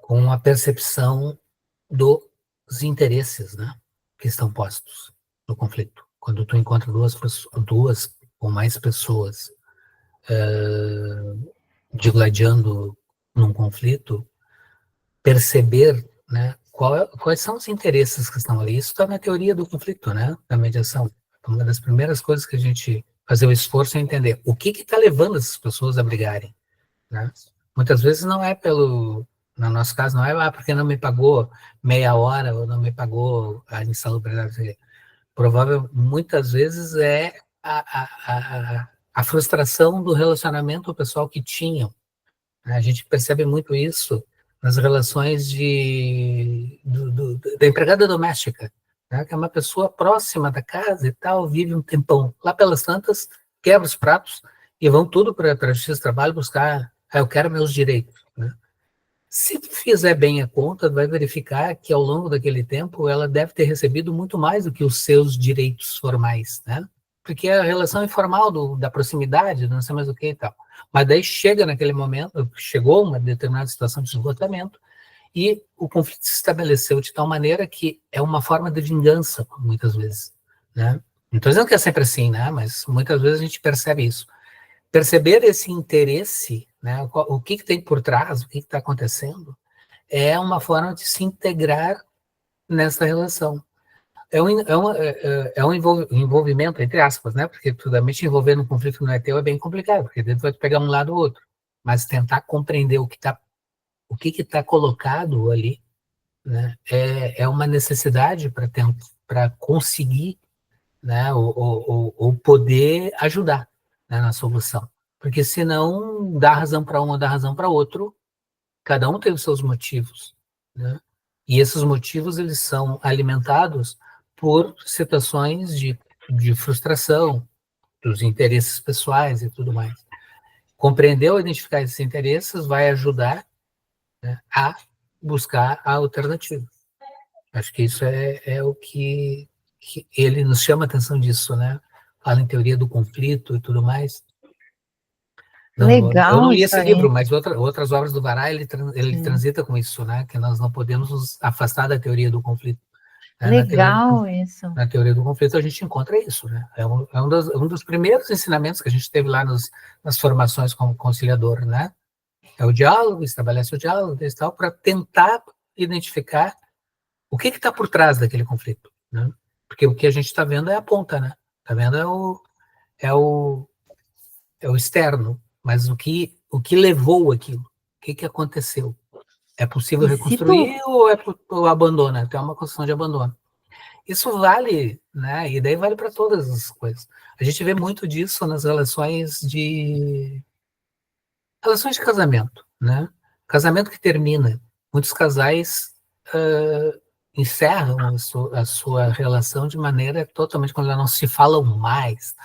com a percepção dos interesses, né, que estão postos no conflito. Quando tu encontra duas ou mais pessoas digladiando num conflito, perceber, né, quais são os interesses que estão ali. Isso está na teoria do conflito, né, da mediação. Uma das primeiras coisas que a gente fazer o esforço é entender o que está levando essas pessoas a brigarem, né? Muitas vezes não é no nosso caso, não é porque não me pagou meia hora ou não me pagou a insalubridade. muitas vezes é a frustração do relacionamento pessoal que tinham. A gente percebe muito isso nas relações da empregada doméstica, né? Que é uma pessoa próxima da casa e tal, vive um tempão. Lá pelas tantas, quebra os pratos e vão tudo para a Justiça do Trabalho buscar, eu quero meus direitos, né? Se tu fizer bem a conta, vai verificar que ao longo daquele tempo ela deve ter recebido muito mais do que os seus direitos formais, né? Porque é a relação informal da proximidade, não sei mais o que e tal. Mas daí chega naquele momento, chegou uma determinada situação de esgotamento e o conflito se estabeleceu de tal maneira que é uma forma de vingança, muitas vezes, né? Não estou dizendo que é sempre assim, né? Mas muitas vezes a gente percebe isso. Perceber esse interesse, né, o que tem por trás, o que está acontecendo, é uma forma de se integrar nessa relação. É um envolvimento, entre aspas, né, porque totalmente envolver num conflito que não é teu é bem complicado, porque dentro vai pegar um lado ou outro, mas tentar compreender o que está colocado ali, né, é uma necessidade para conseguir, né, ou poder ajudar, né, na solução. Porque senão dá razão para um ou dá razão para outro, cada um tem os seus motivos, né? E esses motivos eles são alimentados por situações de frustração, dos interesses pessoais e tudo mais. Compreender ou identificar esses interesses vai ajudar, né, a buscar a alternativa. Acho que isso é o que ele nos chama a atenção disso, né? Fala em teoria do conflito e tudo mais. Não, eu não Legal li isso esse aí. livro, mas outras obras do Vará, ele transita com isso, né? Que nós não podemos nos afastar da teoria do conflito. Né? Legal isso. Na teoria do conflito a gente encontra isso, né? É um dos primeiros ensinamentos que a gente teve lá nas formações como conciliador, né? É o diálogo, estabelece o diálogo e tal, para tentar identificar o que está por trás daquele conflito, né? Porque o que a gente está vendo é a ponta, né? Está vendo é o externo, mas o que levou aquilo? O que aconteceu? É possível E se tu reconstruir ou é o abandono? Até uma construção de abandono. Isso vale, né? E daí vale para todas as coisas. A gente vê muito disso nas relações de casamento, né? Casamento que termina. Muitos casais encerram a sua relação de maneira totalmente quando não se falam mais,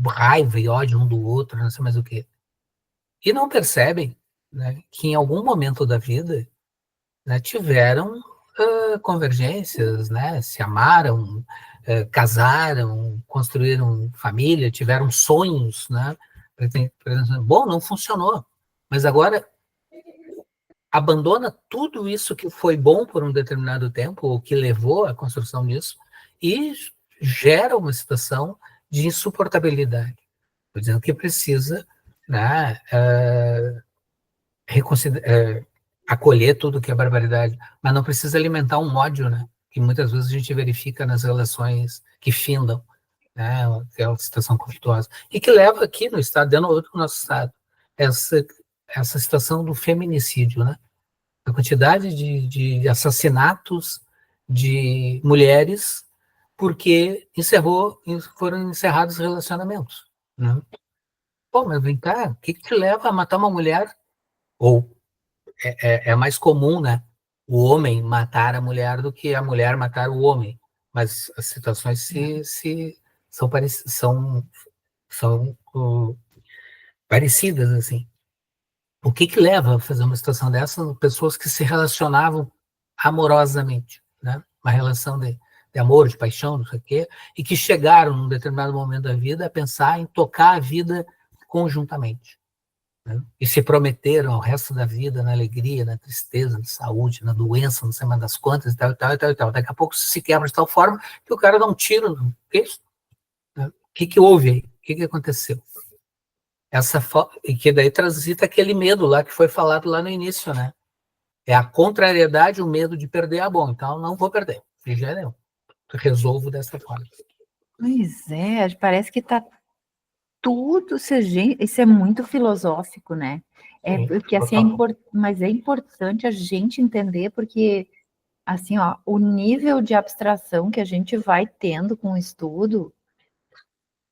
raiva e ódio um do outro, não sei mais o quê. E não percebem, né, que em algum momento da vida, né, tiveram convergências, né, se amaram, casaram, construíram família, tiveram sonhos, né, bom, não funcionou, mas agora abandona tudo isso que foi bom por um determinado tempo, ou que levou à construção disso, e gera uma situação de insuportabilidade. Estou dizendo que precisa, né, acolher tudo que é barbaridade, mas não precisa alimentar um ódio, né, que muitas vezes a gente verifica nas relações que findam, né, aquela situação conflituosa, e que leva aqui no Estado, dentro do nosso Estado, essa situação do feminicídio, né, a quantidade de assassinatos de mulheres porque foram encerrados relacionamentos, né? Pô, mas vem cá, o que te leva a matar uma mulher? Ou é mais comum, né? O homem matar a mulher do que a mulher matar o homem. Mas as situações são parecidas, assim. O que leva a fazer uma situação dessa? Pessoas que se relacionavam amorosamente, né? Uma relação de amor, de paixão, não sei o quê, e que chegaram, num determinado momento da vida, a pensar em tocar a vida conjuntamente. Né? E se prometeram ao resto da vida na alegria, na tristeza, na saúde, na doença, não sei mais das quantas, e tal, e tal, e tal, e tal. Daqui a pouco se quebra de tal forma que o cara dá um tiro no peito. Né? O que houve aí? O que aconteceu? E que daí transita aquele medo lá que foi falado lá no início, né? É a contrariedade, o medo de perder. Bom, então não vou perder. De jeito nenhum. Resolvo dessa forma. Pois é, parece que está tudo, isso é muito filosófico, né? Porque assim, mas é importante a gente entender, porque assim, ó, o nível de abstração que a gente vai tendo com o estudo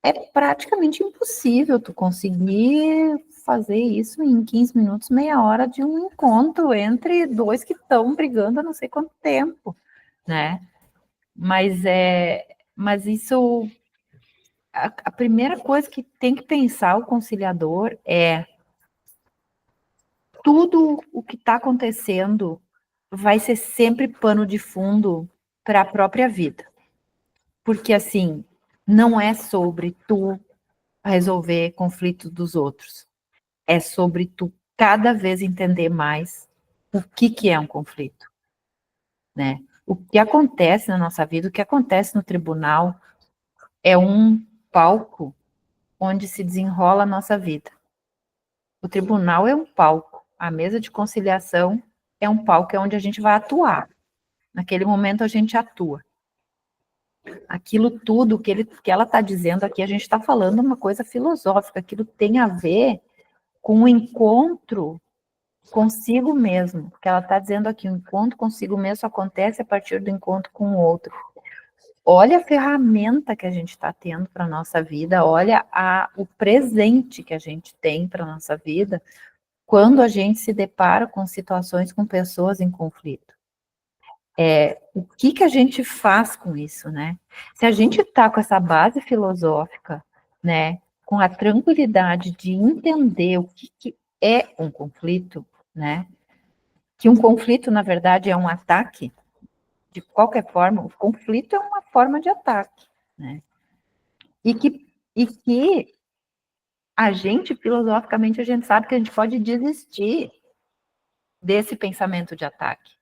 é praticamente impossível tu conseguir fazer isso em 15 minutos, meia hora de um encontro entre dois que estão brigando há não sei quanto tempo, né? Mas isso, a primeira coisa que tem que pensar o conciliador é tudo o que está acontecendo vai ser sempre pano de fundo para a própria vida. Porque, assim, não é sobre tu resolver conflitos dos outros. É sobre tu cada vez entender mais o que é um conflito, né? O que acontece na nossa vida, o que acontece no tribunal é um palco onde se desenrola a nossa vida. O tribunal é um palco, a mesa de conciliação é um palco, é onde a gente vai atuar. Naquele momento a gente atua. Aquilo tudo que ela está dizendo aqui, a gente está falando uma coisa filosófica, aquilo tem a ver com o encontro consigo mesmo, que ela está dizendo aqui, o encontro consigo mesmo acontece a partir do encontro com o outro. Olha a ferramenta que a gente está tendo para a nossa vida, olha o presente que a gente tem para a nossa vida, quando a gente se depara com situações com pessoas em conflito. O que a gente faz com isso, né? Se a gente está com essa base filosófica, né, com a tranquilidade de entender o que é um conflito, né, que um conflito, na verdade, é um ataque, de qualquer forma, o conflito é uma forma de ataque, né, e que a gente, filosoficamente, a gente sabe que a gente pode desistir desse pensamento de ataque.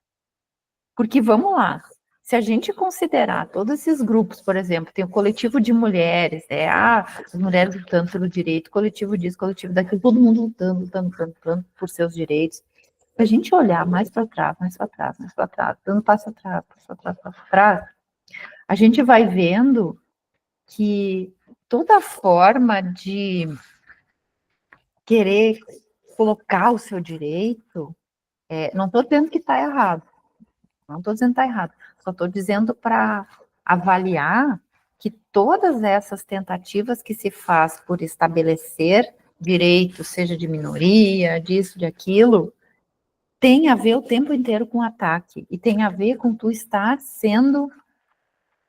Porque, vamos lá, se a gente considerar todos esses grupos, por exemplo, tem o coletivo de mulheres, as mulheres lutando pelo direito, coletivo disso, coletivo daquilo, todo mundo lutando por seus direitos. Se a gente olhar mais para trás, dando passo atrás, a gente vai vendo que toda forma de querer colocar o seu direito, não estou dizendo que está errado, não estou dizendo que está errado, só estou dizendo para avaliar que todas essas tentativas que se faz por estabelecer direitos, seja de minoria, disso, de aquilo, tem a ver o tempo inteiro com ataque, e tem a ver com tu estar sendo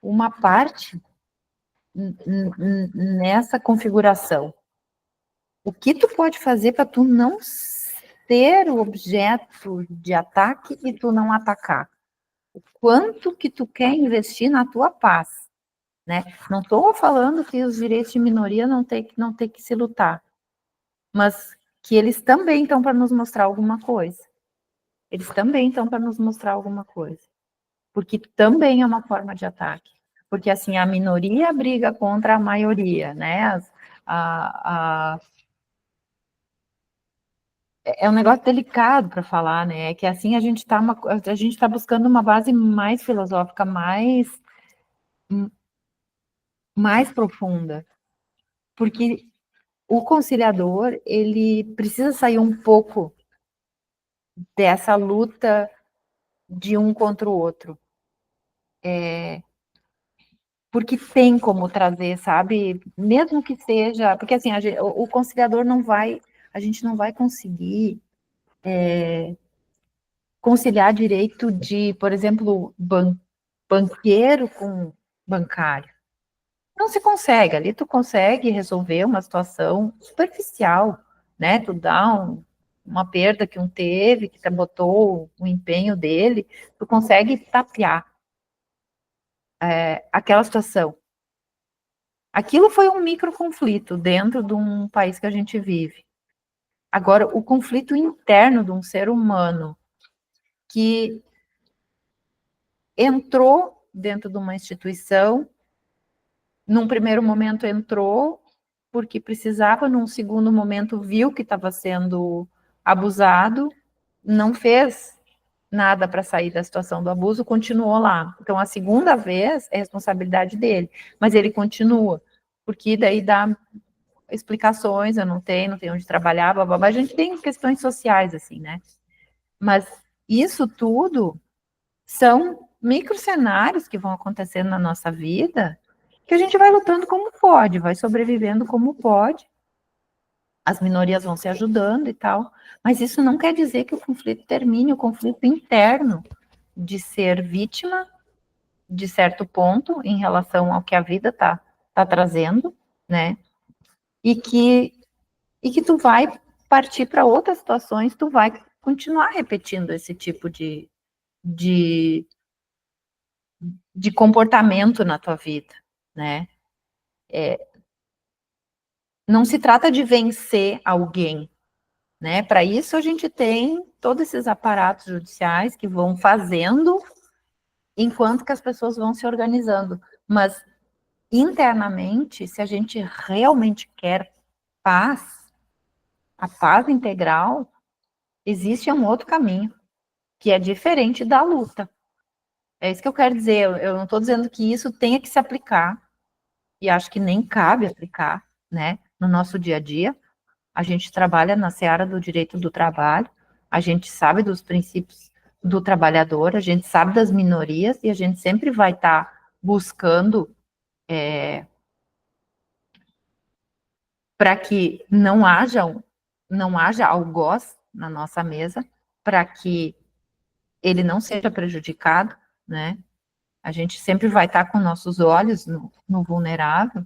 uma parte nessa configuração. O que tu pode fazer para tu não ser o objeto de ataque e tu não atacar? O quanto que tu quer investir na tua paz, né? Não estou falando que os direitos de minoria não tem que se lutar, mas que eles também estão para nos mostrar alguma coisa. Eles também estão para nos mostrar alguma coisa. Porque também é uma forma de ataque. Porque, assim, a minoria briga contra a maioria, né? É um negócio delicado para falar, né? É que, assim, a gente está buscando uma base mais filosófica, mais profunda. Porque o conciliador, ele precisa sair um pouco dessa luta de um contra o outro. Porque tem como trazer, sabe? Mesmo que seja... Porque, assim, o conciliador a gente não vai conseguir conciliar direito de, por exemplo, banqueiro com bancário. Não se consegue. Ali tu consegue resolver uma situação superficial, né? Tu dá uma perda que um teve, que botou o empenho dele, tu consegue tapear aquela situação. Aquilo foi um microconflito dentro de um país que a gente vive. Agora, o conflito interno de um ser humano que entrou dentro de uma instituição, num primeiro momento entrou porque precisava, num segundo momento viu que estava sendo abusado, não fez nada para sair da situação do abuso, continuou lá. Então, a segunda vez é responsabilidade dele, mas ele continua, porque daí dá explicações, eu não tenho onde trabalhar, blá, blá, blá. A gente tem questões sociais, assim, né? Mas isso tudo São microcenários que vão acontecendo na nossa vida, que a gente vai lutando como pode, vai sobrevivendo como pode, as minorias vão se ajudando e tal, mas isso não quer dizer que o conflito termine, o conflito interno de ser vítima de certo ponto em relação ao que a vida tá trazendo, né? E que tu vai partir para outras situações, tu vai continuar repetindo esse tipo de comportamento na tua vida, né? Não se trata de vencer alguém, né? Para isso a gente tem todos esses aparatos judiciais que vão fazendo enquanto que as pessoas vão se organizando, mas internamente, se a gente realmente quer paz, a paz integral, existe um outro caminho, que é diferente da luta. É isso que eu quero dizer, eu não estou dizendo que isso tenha que se aplicar, e acho que nem cabe aplicar, né, no nosso dia a dia. A gente trabalha na seara do direito do trabalho, a gente sabe dos princípios do trabalhador, a gente sabe das minorias, e a gente sempre vai estar buscando para que não haja algoz na nossa mesa, para que ele não seja prejudicado, né? A gente sempre vai estar com nossos olhos no vulnerável,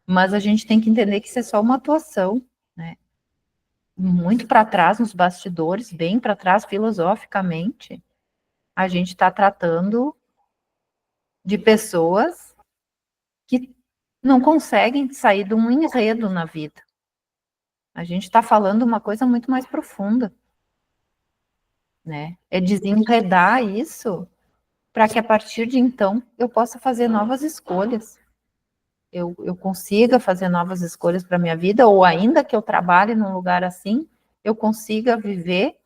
mas a gente tem que entender que isso é só uma atuação, né? Muito para trás, nos bastidores, bem para trás, filosoficamente, a gente está tratando de pessoas que não conseguem sair de um enredo na vida. A gente está falando uma coisa muito mais profunda, né? É desenredar isso para que a partir de então eu possa fazer novas escolhas. Eu consiga fazer novas escolhas para a minha vida, ou ainda que eu trabalhe num lugar assim, eu consiga viver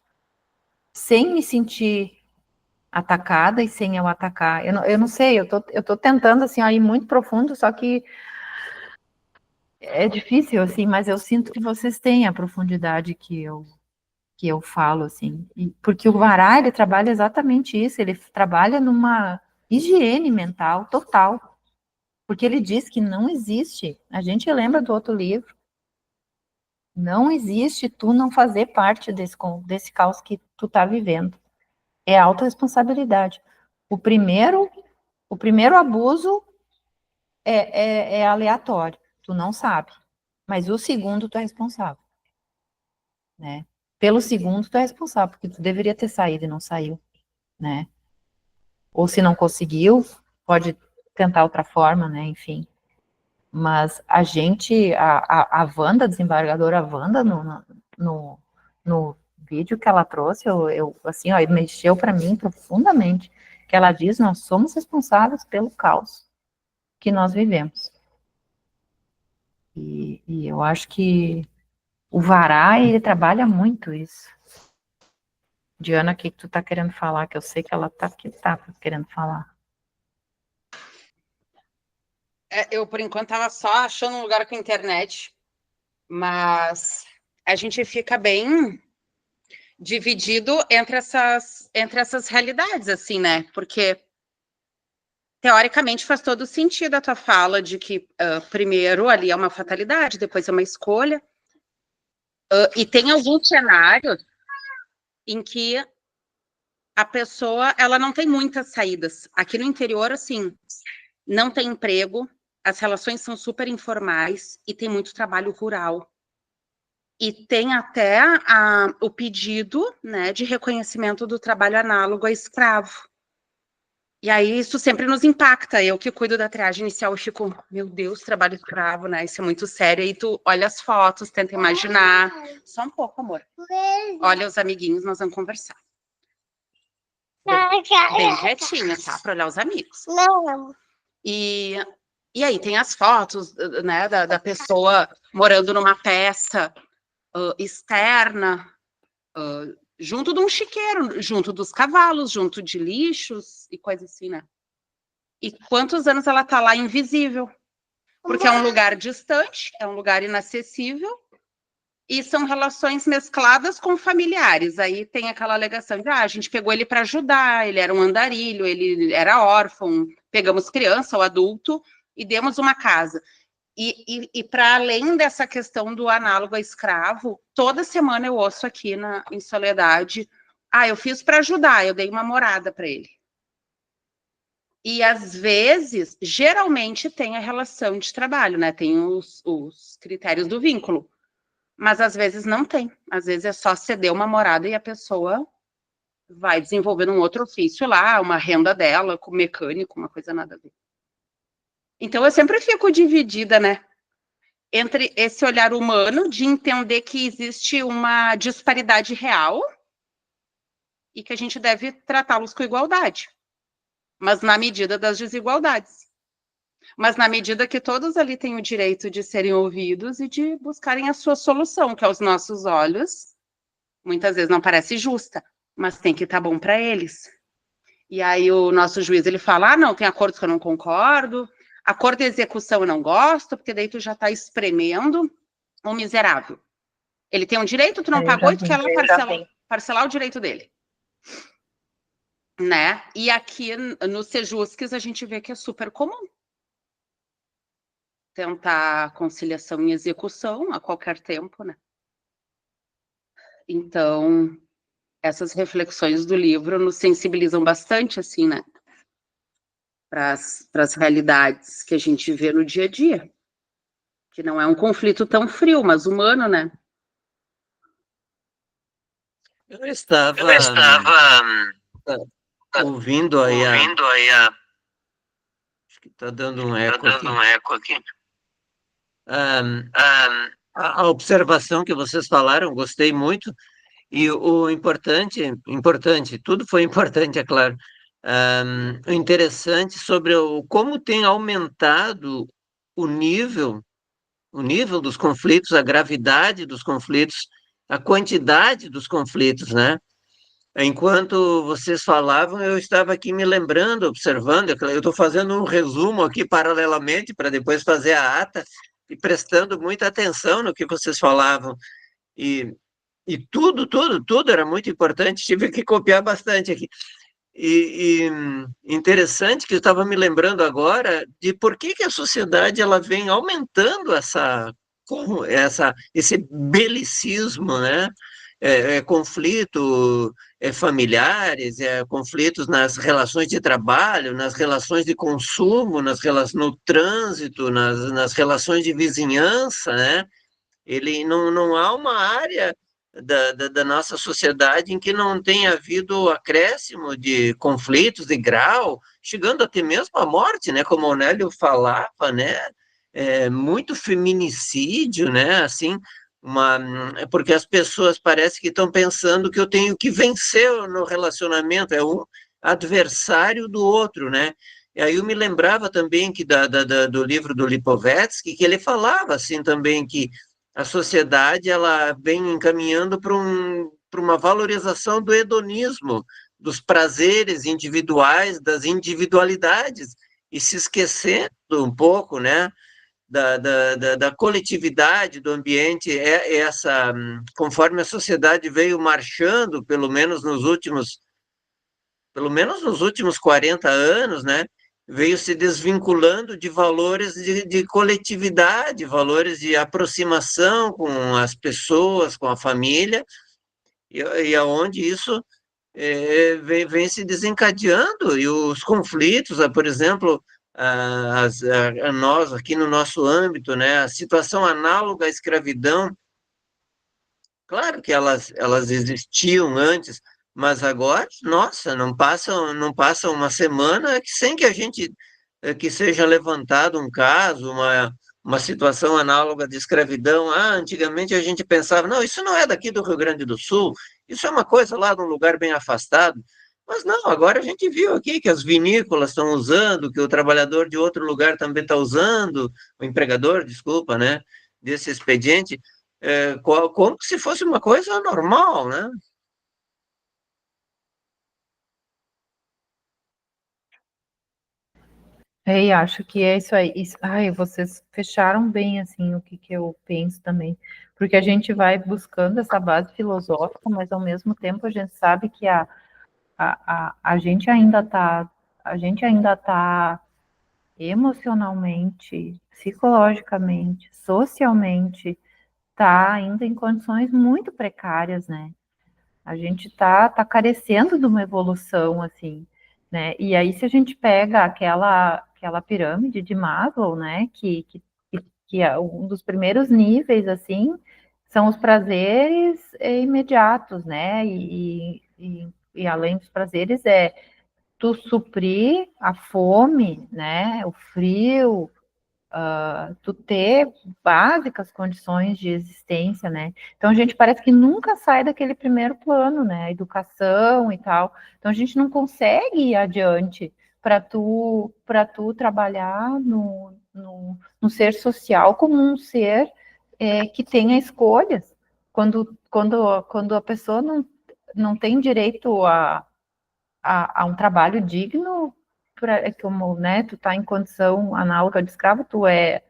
sem me sentir atacada e sem eu atacar. Eu não sei, eu tô tentando assim, ir muito profundo, só que é difícil, assim, mas eu sinto que vocês têm a profundidade que eu falo, assim, porque o Vará, ele trabalha exatamente isso, ele trabalha numa higiene mental total, porque ele diz que não existe, a gente lembra do outro livro, não existe tu não fazer parte desse caos que tu tá vivendo, é autorresponsabilidade. O primeiro abuso é aleatório, tu não sabe, mas o segundo tu é responsável, né? Pelo segundo tu é responsável, porque tu deveria ter saído e não saiu, né? Ou se não conseguiu, pode tentar outra forma, né? Enfim. Mas a gente, a Wanda, a desembargadora Wanda, no vídeo que ela trouxe, assim, mexeu para mim profundamente, que ela diz, nós somos responsáveis pelo caos que nós vivemos. E eu acho que o Vará, ele trabalha muito isso. Diana, o que tu tá querendo falar? Que eu sei que ela tá querendo falar. Eu, por enquanto, estava só achando um lugar com internet, mas a gente fica bem dividido entre essas realidades, assim, né? Porque, teoricamente, faz todo sentido a tua fala de que, primeiro, ali é uma fatalidade, depois é uma escolha, e tem alguns cenários em que a pessoa, ela não tem muitas saídas. Aqui no interior, assim, não tem emprego, as relações são super informais e tem muito trabalho rural. E tem até o pedido, né, de reconhecimento do trabalho análogo a escravo. E aí isso sempre nos impacta. Eu que cuido da triagem inicial, eu fico, meu Deus, trabalho escravo, né? Isso é muito sério. Aí tu olha as fotos, tenta imaginar. Só um pouco, amor. Olha os amiguinhos, nós vamos conversar. Bem quietinho, tá? Para olhar os amigos. Não. E aí tem as fotos, né, da pessoa morando numa peça externa, junto de um chiqueiro, junto dos cavalos, junto de lixos e coisa assim, né? E quantos anos ela tá lá invisível? Porque é um lugar distante, é um lugar inacessível, e são relações mescladas com familiares. Aí tem aquela alegação de, a gente pegou ele para ajudar, ele era um andarilho, ele era órfão, pegamos criança ou adulto e demos uma casa. E para além dessa questão do análogo a escravo, toda semana eu ouço aqui em Soledade, eu fiz para ajudar, eu dei uma morada para ele. E às vezes, geralmente tem a relação de trabalho, né? Tem os critérios do vínculo. Mas às vezes não tem. Às vezes é só ceder uma morada e a pessoa vai desenvolvendo um outro ofício lá, uma renda dela, com mecânico, uma coisa nada a ver. Então eu sempre fico dividida, né? Entre esse olhar humano de entender que existe uma disparidade real e que a gente deve tratá-los com igualdade, mas na medida das desigualdades. Mas na medida que todos ali têm o direito de serem ouvidos e de buscarem a sua solução, que aos nossos olhos, muitas vezes não parece justa, mas tem que estar bom para eles. E aí o nosso juiz, ele fala, não, tem acordos que eu não concordo, acordo de execução eu não gosto, porque daí tu já está espremendo o miserável. Ele tem um direito, tu não pagou e tu quer lá parcelar o direito dele. Né? E aqui no Sejusques a gente vê que é super comum tentar conciliação e execução a qualquer tempo, né? Então, essas reflexões do livro nos sensibilizam bastante, assim, né? Para as realidades que a gente vê no dia a dia. Que não é um conflito tão frio, mas humano, né? Eu estava ouvindo aí acho que está dando um eco aqui. A observação que vocês falaram, gostei muito. E o importante, tudo foi importante, é claro. O interessante sobre como tem aumentado o nível dos conflitos, a gravidade dos conflitos, a quantidade dos conflitos, né? Enquanto vocês falavam, eu estava aqui me lembrando, observando, eu estou fazendo um resumo aqui paralelamente para depois fazer a ata e prestando muita atenção no que vocês falavam. E tudo era muito importante, tive que copiar bastante aqui. E interessante que eu estava me lembrando agora de por que a sociedade ela vem aumentando esse belicismo, né? Conflito familiares, conflitos nas relações de trabalho, nas relações de consumo, no trânsito, nas relações de vizinhança, né? Ele não há uma área da nossa sociedade em que não tenha havido acréscimo de conflitos de grau, chegando até mesmo à morte, né? Como o Nélio falava, né? Muito feminicídio, né? Assim, porque as pessoas parece que estão pensando que eu tenho que vencer no relacionamento, é um adversário do outro, né? E aí eu me lembrava também que do livro do Lipovetsky, que ele falava assim também que a sociedade ela vem encaminhando para uma valorização do hedonismo, dos prazeres individuais, das individualidades, e se esquecendo um pouco, né, da coletividade do ambiente, conforme a sociedade veio marchando, pelo menos nos últimos 40 anos, né, veio se desvinculando de valores de coletividade, valores de aproximação com as pessoas, com a família, e aonde isso vem se desencadeando, e os conflitos, por exemplo, nós aqui no nosso âmbito, né, a situação análoga à escravidão, claro que elas existiam antes, mas agora, nossa, não passa uma semana sem que a gente que seja levantado um caso, uma situação análoga de escravidão. Antigamente a gente pensava, não, isso não é daqui do Rio Grande do Sul, isso é uma coisa lá de um lugar bem afastado. Mas não, agora a gente viu aqui que as vinícolas estão usando, que o trabalhador de outro lugar também está usando, o empregador, desculpa, né, desse expediente, como se fosse uma coisa normal, né? E acho que é isso aí. Ai, vocês fecharam bem, assim, o que eu penso também. porque a gente vai buscando essa base filosófica, mas ao mesmo tempo a gente sabe que a gente ainda está emocionalmente, psicologicamente, socialmente, está ainda em condições muito precárias, né? A gente tá carecendo de uma evolução, assim, né? E aí, se a gente pega aquela pirâmide de Maslow, né, que é um dos primeiros níveis, assim, são os prazeres imediatos, né? E além dos prazeres, tu suprir a fome, né? O frio, tu ter básicas condições de existência, né? Então a gente parece que nunca sai daquele primeiro plano, né? A educação e tal. Então a gente não consegue ir adiante para tu trabalhar no ser social como um ser que tenha escolhas. Quando a pessoa não tem direito a um trabalho digno, como, né, tu tá em condição análoga de escravo, tu é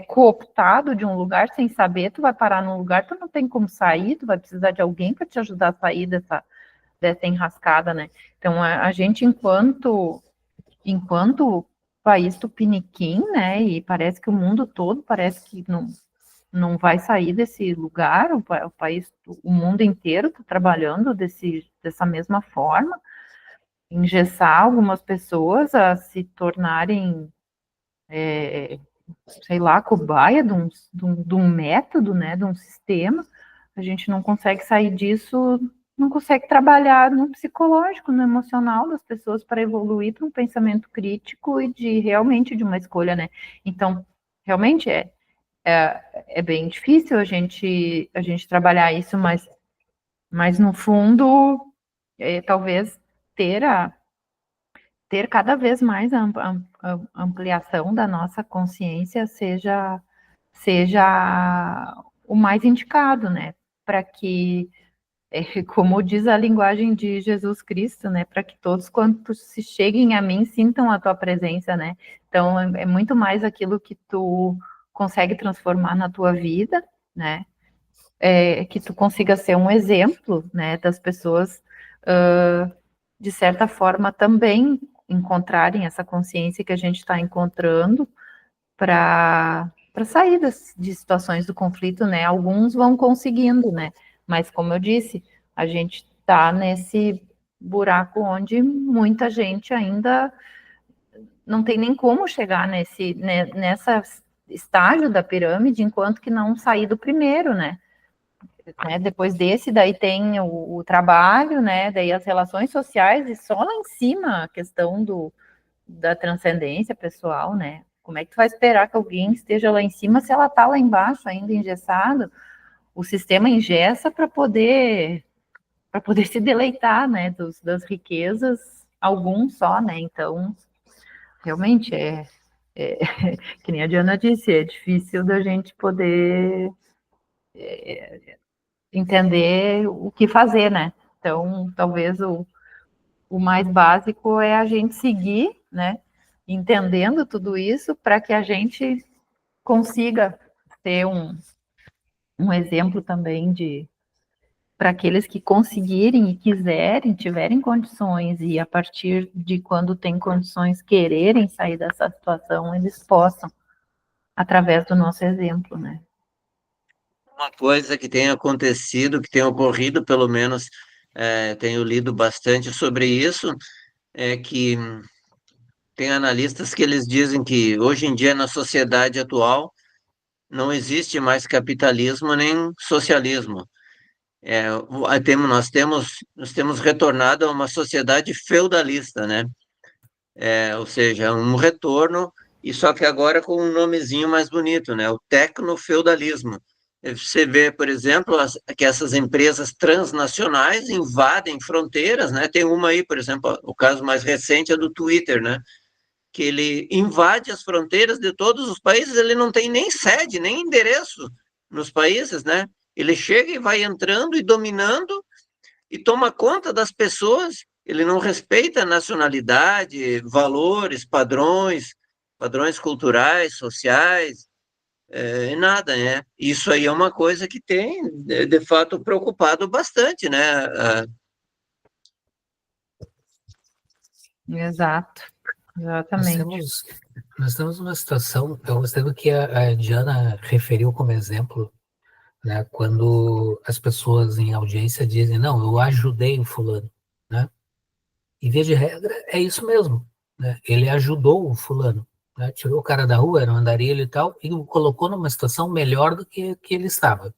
cooptado de um lugar sem saber, tu vai parar num lugar, tu não tem como sair, tu vai precisar de alguém para te ajudar a sair dessa enrascada, né? Então a gente enquanto país tupiniquim, né, e parece que o mundo todo parece que não vai sair desse lugar, o país, o mundo inteiro está trabalhando dessa mesma forma, engessar algumas pessoas a se tornarem, sei lá, cobaia de um método, né, de um sistema. A gente não consegue sair disso, não consegue trabalhar no psicológico, no emocional das pessoas para evoluir para um pensamento crítico e realmente de uma escolha, né? Então, realmente é bem difícil a gente trabalhar isso, mas no fundo, talvez ter cada vez mais a ampliação da nossa consciência seja o mais indicado, né? Para que, como diz a linguagem de Jesus Cristo, né? Para que todos quantos se cheguem a mim sintam a tua presença, né? Então, é muito mais aquilo que tu consegue transformar na tua vida, né? Que tu consiga ser um exemplo, né? Das pessoas, de certa forma, também encontrarem essa consciência que a gente está encontrando para sair de situações do conflito, né? Alguns vão conseguindo, né? Mas, como eu disse, a gente está nesse buraco onde muita gente ainda não tem nem como chegar nessa estágio da pirâmide enquanto que não sair do primeiro, né? Depois desse, daí tem o trabalho, né? Daí as relações sociais e só lá em cima a questão da transcendência pessoal, né? Como é que tu vai esperar que alguém esteja lá em cima se ela está lá embaixo ainda engessado? O sistema engessa para poder se deleitar, né? Das riquezas, alguns só, né? Então, realmente que nem a Diana disse, é difícil da gente poder entender o que fazer, né? Então, talvez o mais básico é a gente seguir, né? Entendendo tudo isso para que a gente consiga ter um exemplo também para aqueles que conseguirem e quiserem, tiverem condições e a partir de quando tem condições quererem sair dessa situação, eles possam, através do nosso exemplo, né? Uma coisa que tem acontecido, que tem ocorrido, pelo menos tenho lido bastante sobre isso, é que tem analistas que eles dizem que hoje em dia na sociedade atual não existe mais capitalismo nem socialismo. Nós temos retornado a uma sociedade feudalista, né? Ou seja, um retorno, e só que agora com um nomezinho mais bonito, né? O tecnofeudalismo. Você vê, por exemplo, que essas empresas transnacionais invadem fronteiras, né? Tem uma aí, por exemplo, o caso mais recente é do Twitter, né? Que ele invade as fronteiras de todos os países, ele não tem nem sede, nem endereço nos países, né? Ele chega e vai entrando e dominando e toma conta das pessoas, ele não respeita nacionalidade, valores, padrões culturais, sociais, nada, né? Isso aí é uma coisa que tem, de fato, preocupado bastante, né? Exato, Nós exatamente. temos, nós temos uma situação, eu gostei do que a Diana referiu como exemplo, né, quando as pessoas em audiência dizem, não, eu ajudei o fulano, né? E via de regra é isso mesmo, né? Ele ajudou o fulano, né? Tirou o cara da rua, era um andarilho e tal, e o colocou numa situação melhor do que ele estava.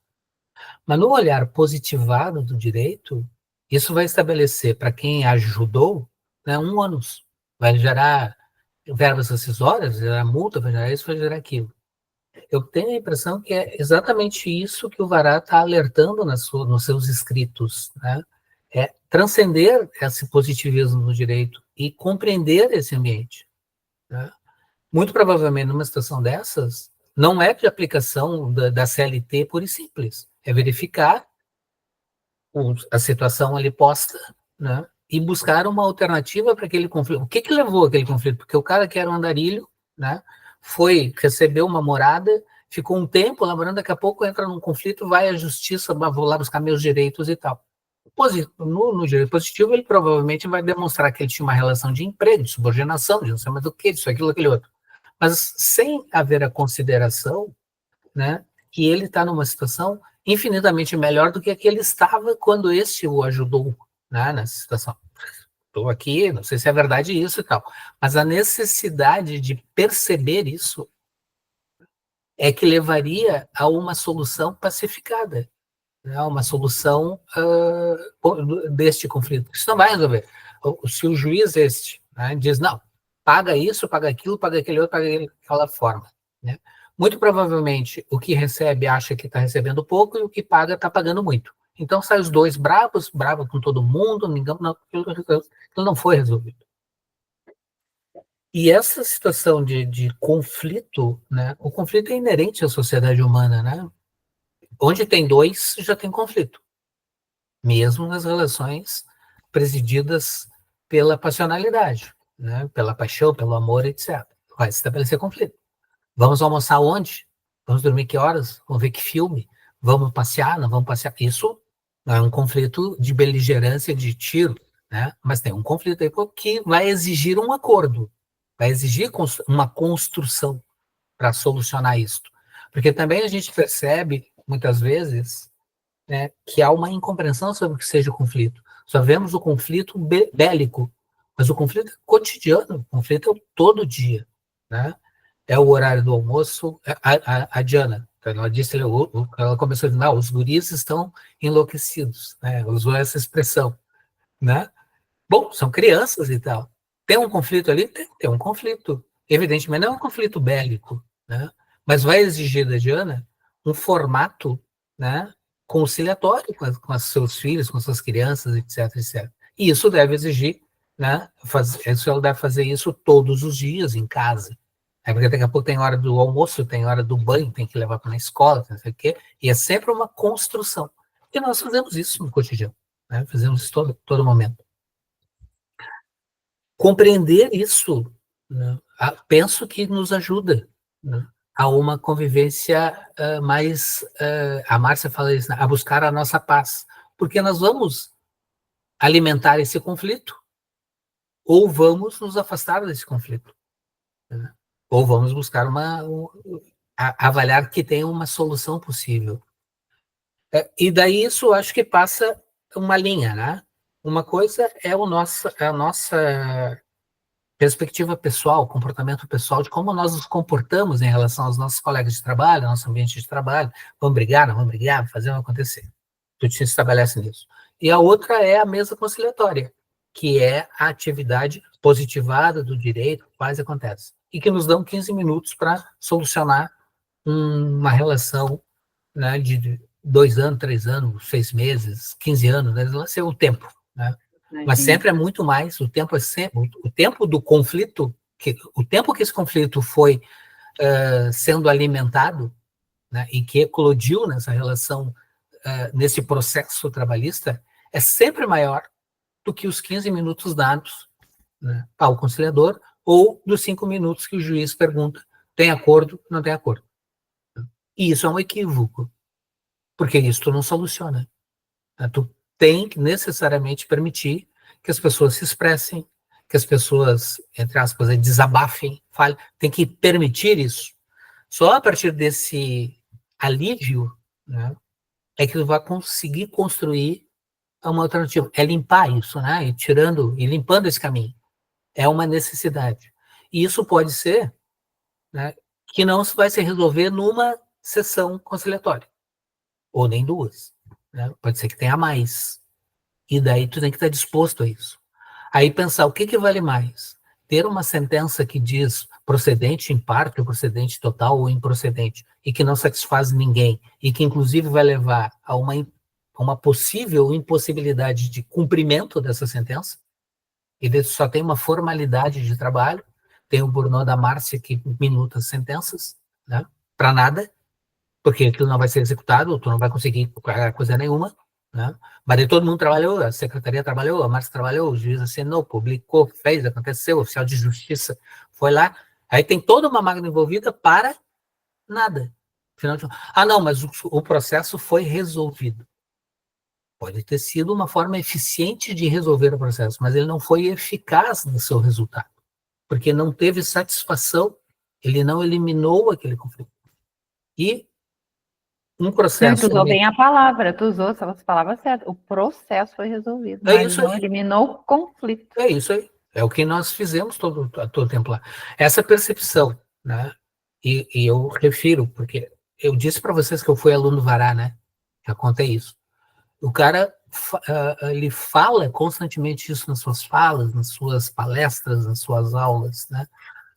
Mas no olhar positivado do direito, isso vai estabelecer para quem ajudou, né, um ônus. Vai gerar verbas acessórias, vai gerar multa, vai gerar isso, vai gerar aquilo. Eu tenho a impressão que é exatamente isso que o Vará está alertando nos seus escritos, né? É transcender esse positivismo no direito e compreender esse ambiente, né? Muito provavelmente, numa situação dessas, não é de aplicação da CLT pura e simples, é verificar a situação ali posta, né? E buscar uma alternativa para aquele conflito. O que levou aquele conflito? Porque o cara que era um andarilho, né, recebeu uma morada, ficou um tempo laborando, daqui a pouco entra num conflito, vai à justiça, vou lá buscar meus direitos e tal. No direito positivo, ele provavelmente vai demonstrar que ele tinha uma relação de emprego, de subordinação, de não sei mais do que, disso, aquilo, aquele outro. Mas sem haver a consideração, né, que ele está numa situação infinitamente melhor do que a que ele estava quando este o ajudou, né, nessa situação. Estou aqui, não sei se é verdade isso e tal, mas a necessidade de perceber isso é que levaria a uma solução pacificada, né, uma solução deste conflito. Isso não vai resolver. Se o juiz né, diz, não, paga isso, paga aquilo, paga aquele outro, paga aquela forma, né? Muito provavelmente o que recebe acha que está recebendo pouco e o que paga está pagando muito. Então sai os dois bravos com todo mundo, aquilo não foi resolvido. E essa situação de conflito, né? O conflito é inerente à sociedade humana, né? Onde tem dois, já tem conflito. Mesmo nas relações presididas pela passionalidade, né? Pela paixão, pelo amor, etc. Vai se estabelecer conflito. Vamos almoçar onde? Vamos dormir que horas? Vamos ver que filme? Vamos passear? Não vamos passear? Isso não é um conflito de beligerância, de tiro, né? Mas tem um conflito aí que vai exigir um acordo, vai exigir uma construção para solucionar isso. Porque também a gente percebe, muitas vezes, né, que há uma incompreensão sobre o que seja o conflito. Só vemos o conflito bélico, mas o conflito é cotidiano, o conflito é todo dia, né? É o horário do almoço. A Diana, ela disse, ela começou a dizer, não, os guris estão enlouquecidos, né? Usou essa expressão, né? Bom, são crianças e tal. Tem um conflito ali? Tem um conflito. Evidentemente não é um conflito bélico, né? Mas vai exigir da Diana um formato, né, conciliatório com os seus filhos, com suas crianças, etc, etc. E isso deve exigir, né, ela deve fazer isso todos os dias em casa. Porque daqui a pouco tem hora do almoço, tem hora do banho, tem que levar para a escola, não sei o quê, e é sempre uma construção. E nós fazemos isso no cotidiano, né? Fazemos isso todo momento. Compreender isso, né, penso que nos ajuda, né, a uma convivência mais, a Márcia fala isso, né, a buscar a nossa paz, porque nós vamos alimentar esse conflito ou vamos nos afastar desse conflito, né, ou vamos buscar avaliar que tem uma solução possível. E daí isso acho que passa uma linha, né? Uma coisa é a nossa perspectiva pessoal, comportamento pessoal, de como nós nos comportamos em relação aos nossos colegas de trabalho, ao nosso ambiente de trabalho. Vamos brigar, não vamos brigar, fazer ou acontecer. Tudo se estabelece nisso. E a outra é a mesa conciliatória, que é a atividade positivada do direito que faz e acontece. E que nos dão 15 minutos para solucionar uma relação, né, de 2 anos, 3 anos, 6 meses, 15 anos, né? Não sei o tempo, né? Mas sempre é muito mais, o tempo é sempre, o tempo do conflito, o tempo que esse conflito foi sendo alimentado, né, e que eclodiu nessa relação, nesse processo trabalhista, é sempre maior do que os 15 minutos dados, né, ao conciliador, ou dos 5 minutos que o juiz pergunta, tem acordo, não tem acordo. E isso é um equívoco, porque isso tu não soluciona. Tu tem que necessariamente permitir que as pessoas se expressem, que as pessoas, entre aspas, desabafem, falem. Tem que permitir isso. Só a partir desse alívio, né, é que tu vai conseguir construir uma alternativa. É limpar isso, né? E tirando e limpando esse caminho. É uma necessidade. E isso pode ser, né, que não vai se resolver numa sessão conciliatória, ou nem duas. Né? Pode ser que tenha mais. E daí tu tem que estar disposto a isso. Aí pensar o que vale mais? Ter uma sentença que diz procedente em parte, ou procedente total, ou improcedente, e que não satisfaz ninguém, e que inclusive vai levar a uma possível impossibilidade de cumprimento dessa sentença, e daí só tem uma formalidade de trabalho, tem o Burnout da Márcia que minuta as sentenças, né, para nada, porque aquilo não vai ser executado, tu não vai conseguir coisa nenhuma, né? Mas aí todo mundo trabalhou, a secretaria trabalhou, a Márcia trabalhou, o juiz assinou, publicou, fez, aconteceu, o oficial de justiça foi lá, aí tem toda uma máquina envolvida para nada. Afinal de... não, mas o processo foi resolvido. Pode ter sido uma forma eficiente de resolver o processo, mas ele não foi eficaz no seu resultado, porque não teve satisfação, ele não eliminou aquele conflito. E um processo... Tu usou bem a palavra, tu usou as palavras certas. O processo foi resolvido, mas não eliminou o conflito. É isso aí. É o que nós fizemos todo o tempo lá. Essa percepção, né? E eu refiro, porque eu disse para vocês que eu fui aluno do Vará, né? Já contei isso. O cara, ele fala constantemente isso nas suas falas, nas suas palestras, nas suas aulas, né?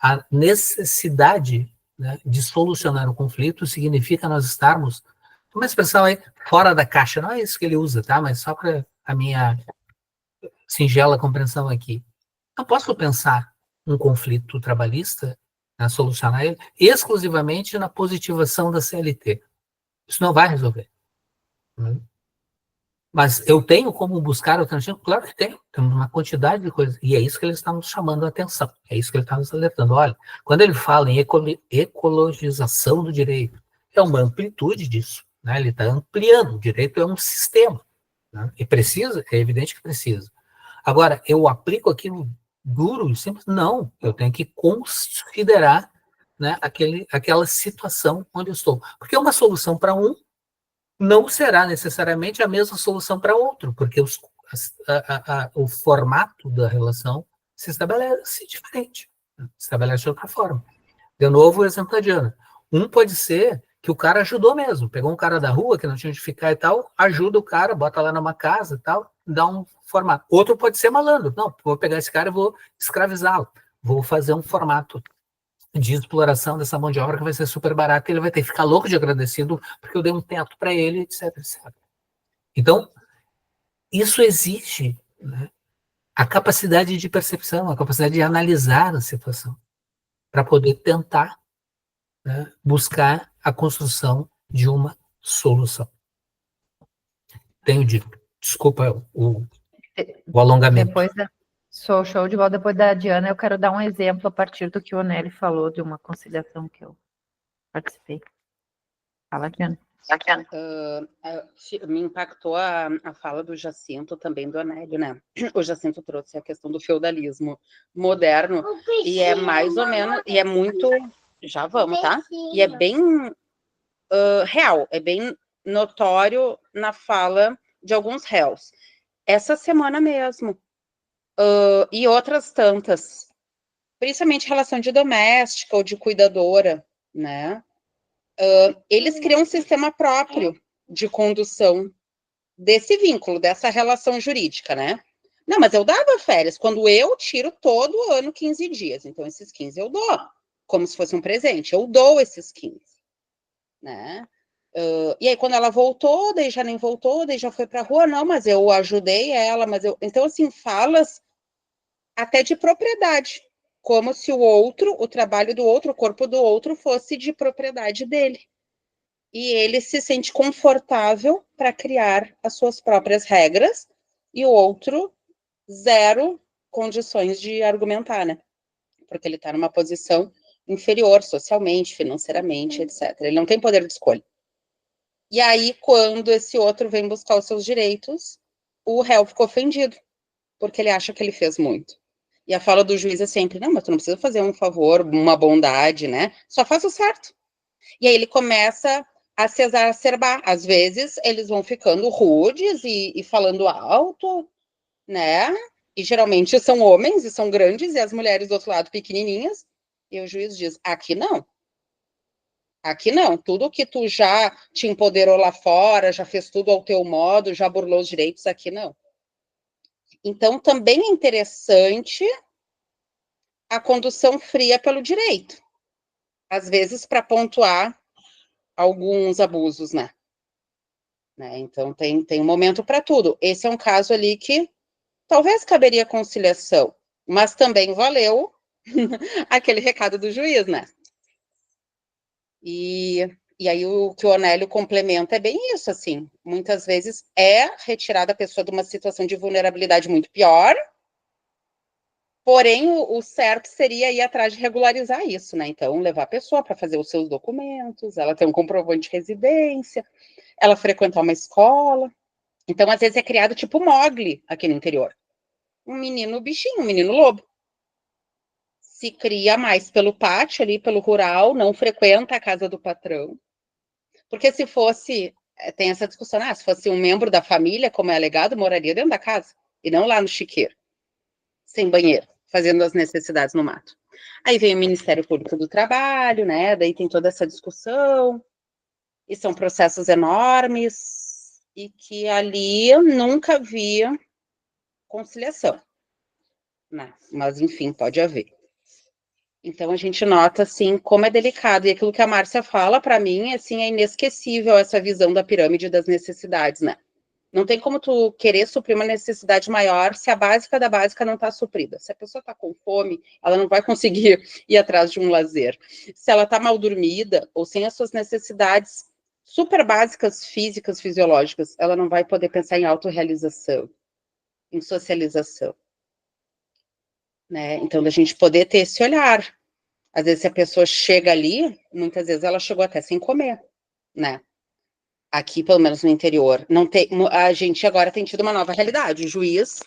A necessidade, né, de solucionar o conflito significa nós estarmos, uma expressão aí, fora da caixa. Não é isso que ele usa, tá? Mas só para a minha singela compreensão aqui. Não posso pensar um conflito trabalhista, né, solucionar ele, exclusivamente na positivação da CLT. Isso não vai resolver. Né? Mas eu tenho como buscar alternativa? Claro que tenho. Temos uma quantidade de coisas. E é isso que ele está nos chamando a atenção. É isso que ele está nos alertando. Olha, quando ele fala em ecologização do direito, é uma amplitude disso. Né? Ele está ampliando. O direito é um sistema. Né? E precisa, é evidente que precisa. Agora, eu aplico aquilo duro e simples? Não. Eu tenho que considerar, né, aquela situação onde eu estou. Porque uma solução para um não será necessariamente a mesma solução para outro, porque o formato da relação se estabelece diferente, se estabelece de outra forma. De novo, o exemplo da Diana. Um pode ser que o cara ajudou mesmo, pegou um cara da rua que não tinha onde ficar e tal, ajuda o cara, bota lá numa casa e tal, dá um formato. Outro pode ser malandro. Não, vou pegar esse cara e vou escravizá-lo. Vou fazer um formato de exploração dessa mão de obra que vai ser super barata, e ele vai ter que ficar louco de agradecido porque eu dei um teto para ele, etc, etc. Então, isso exige, né, a capacidade de percepção, a capacidade de analisar a situação, para poder tentar, né, buscar a construção de uma solução. Tenho dito. Desculpa o alongamento. Sou show de bola. Depois da Diana, eu quero dar um exemplo a partir do que o Nelly falou de uma conciliação que eu participei. Fala, Diana. Me impactou a fala do Jacinto, também do Anélio, né? O Jacinto trouxe a questão do feudalismo moderno, e é mais ou menos, e é muito, já vamos, tá? E é bem real, é bem notório na fala de alguns réus. Essa semana mesmo, e outras tantas, principalmente relação de doméstica ou de cuidadora, né? Eles criam um sistema próprio de condução desse vínculo, dessa relação jurídica, né? Não, mas eu dava férias, quando eu tiro todo ano 15 dias, então esses 15 eu dou, como se fosse um presente, eu dou esses 15, né? E aí quando ela voltou, daí já nem voltou, daí já foi pra rua, não, mas eu ajudei ela, mas eu... Então, assim, falas até de propriedade, como se o trabalho do outro, o corpo do outro fosse de propriedade dele. E ele se sente confortável para criar as suas próprias regras, e o outro, zero condições de argumentar, né? Porque ele está numa posição inferior socialmente, financeiramente, etc. Ele não tem poder de escolha. E aí, quando esse outro vem buscar os seus direitos, o réu ficou ofendido, porque ele acha que ele fez muito. E a fala do juiz é sempre, não, mas tu não precisa fazer um favor, uma bondade, né? Só faz o certo. E aí ele começa a se exacerbar. Às vezes, eles vão ficando rudes e falando alto, né? E geralmente são homens e são grandes, e as mulheres do outro lado pequenininhas. E o juiz diz, aqui não. Aqui não. Tudo que tu já te empoderou lá fora, já fez tudo ao teu modo, já burlou os direitos, aqui não. Então, também é interessante a condução fria pelo direito. Às vezes, para pontuar alguns abusos, né? Então, tem um momento para tudo. Esse é um caso ali que talvez caberia conciliação, mas também valeu aquele recado do juiz, né? E aí o que o Onélio complementa é bem isso, assim. Muitas vezes é retirar a pessoa de uma situação de vulnerabilidade muito pior, porém o certo seria ir atrás de regularizar isso, né? Então, levar a pessoa para fazer os seus documentos, ela ter um comprovante de residência, ela frequentar uma escola. Então, às vezes é criado tipo Mogli aqui no interior. Um menino bichinho, um menino lobo. Se cria mais pelo pátio ali, pelo rural, não frequenta a casa do patrão. Porque se fosse, tem essa discussão, se fosse um membro da família, como é alegado, moraria dentro da casa, e não lá no chiqueiro, sem banheiro, fazendo as necessidades no mato. Aí vem o Ministério Público do Trabalho, né, daí tem toda essa discussão, e são processos enormes, e que ali eu nunca via conciliação, né, mas enfim, pode haver. Então, a gente nota, assim, como é delicado. E aquilo que a Márcia fala, para mim, assim, é inesquecível essa visão da pirâmide das necessidades, né? Não tem como tu querer suprir uma necessidade maior se a básica da básica não está suprida. Se a pessoa está com fome, ela não vai conseguir ir atrás de um lazer. Se ela está mal dormida ou sem as suas necessidades super básicas, físicas, fisiológicas, ela não vai poder pensar em autorrealização, em socialização. Né? Então, da gente poder ter esse olhar. Às vezes, se a pessoa chega ali, muitas vezes ela chegou até sem comer, né? Aqui, pelo menos no interior, não tem, a gente agora tem tido uma nova realidade. O juiz,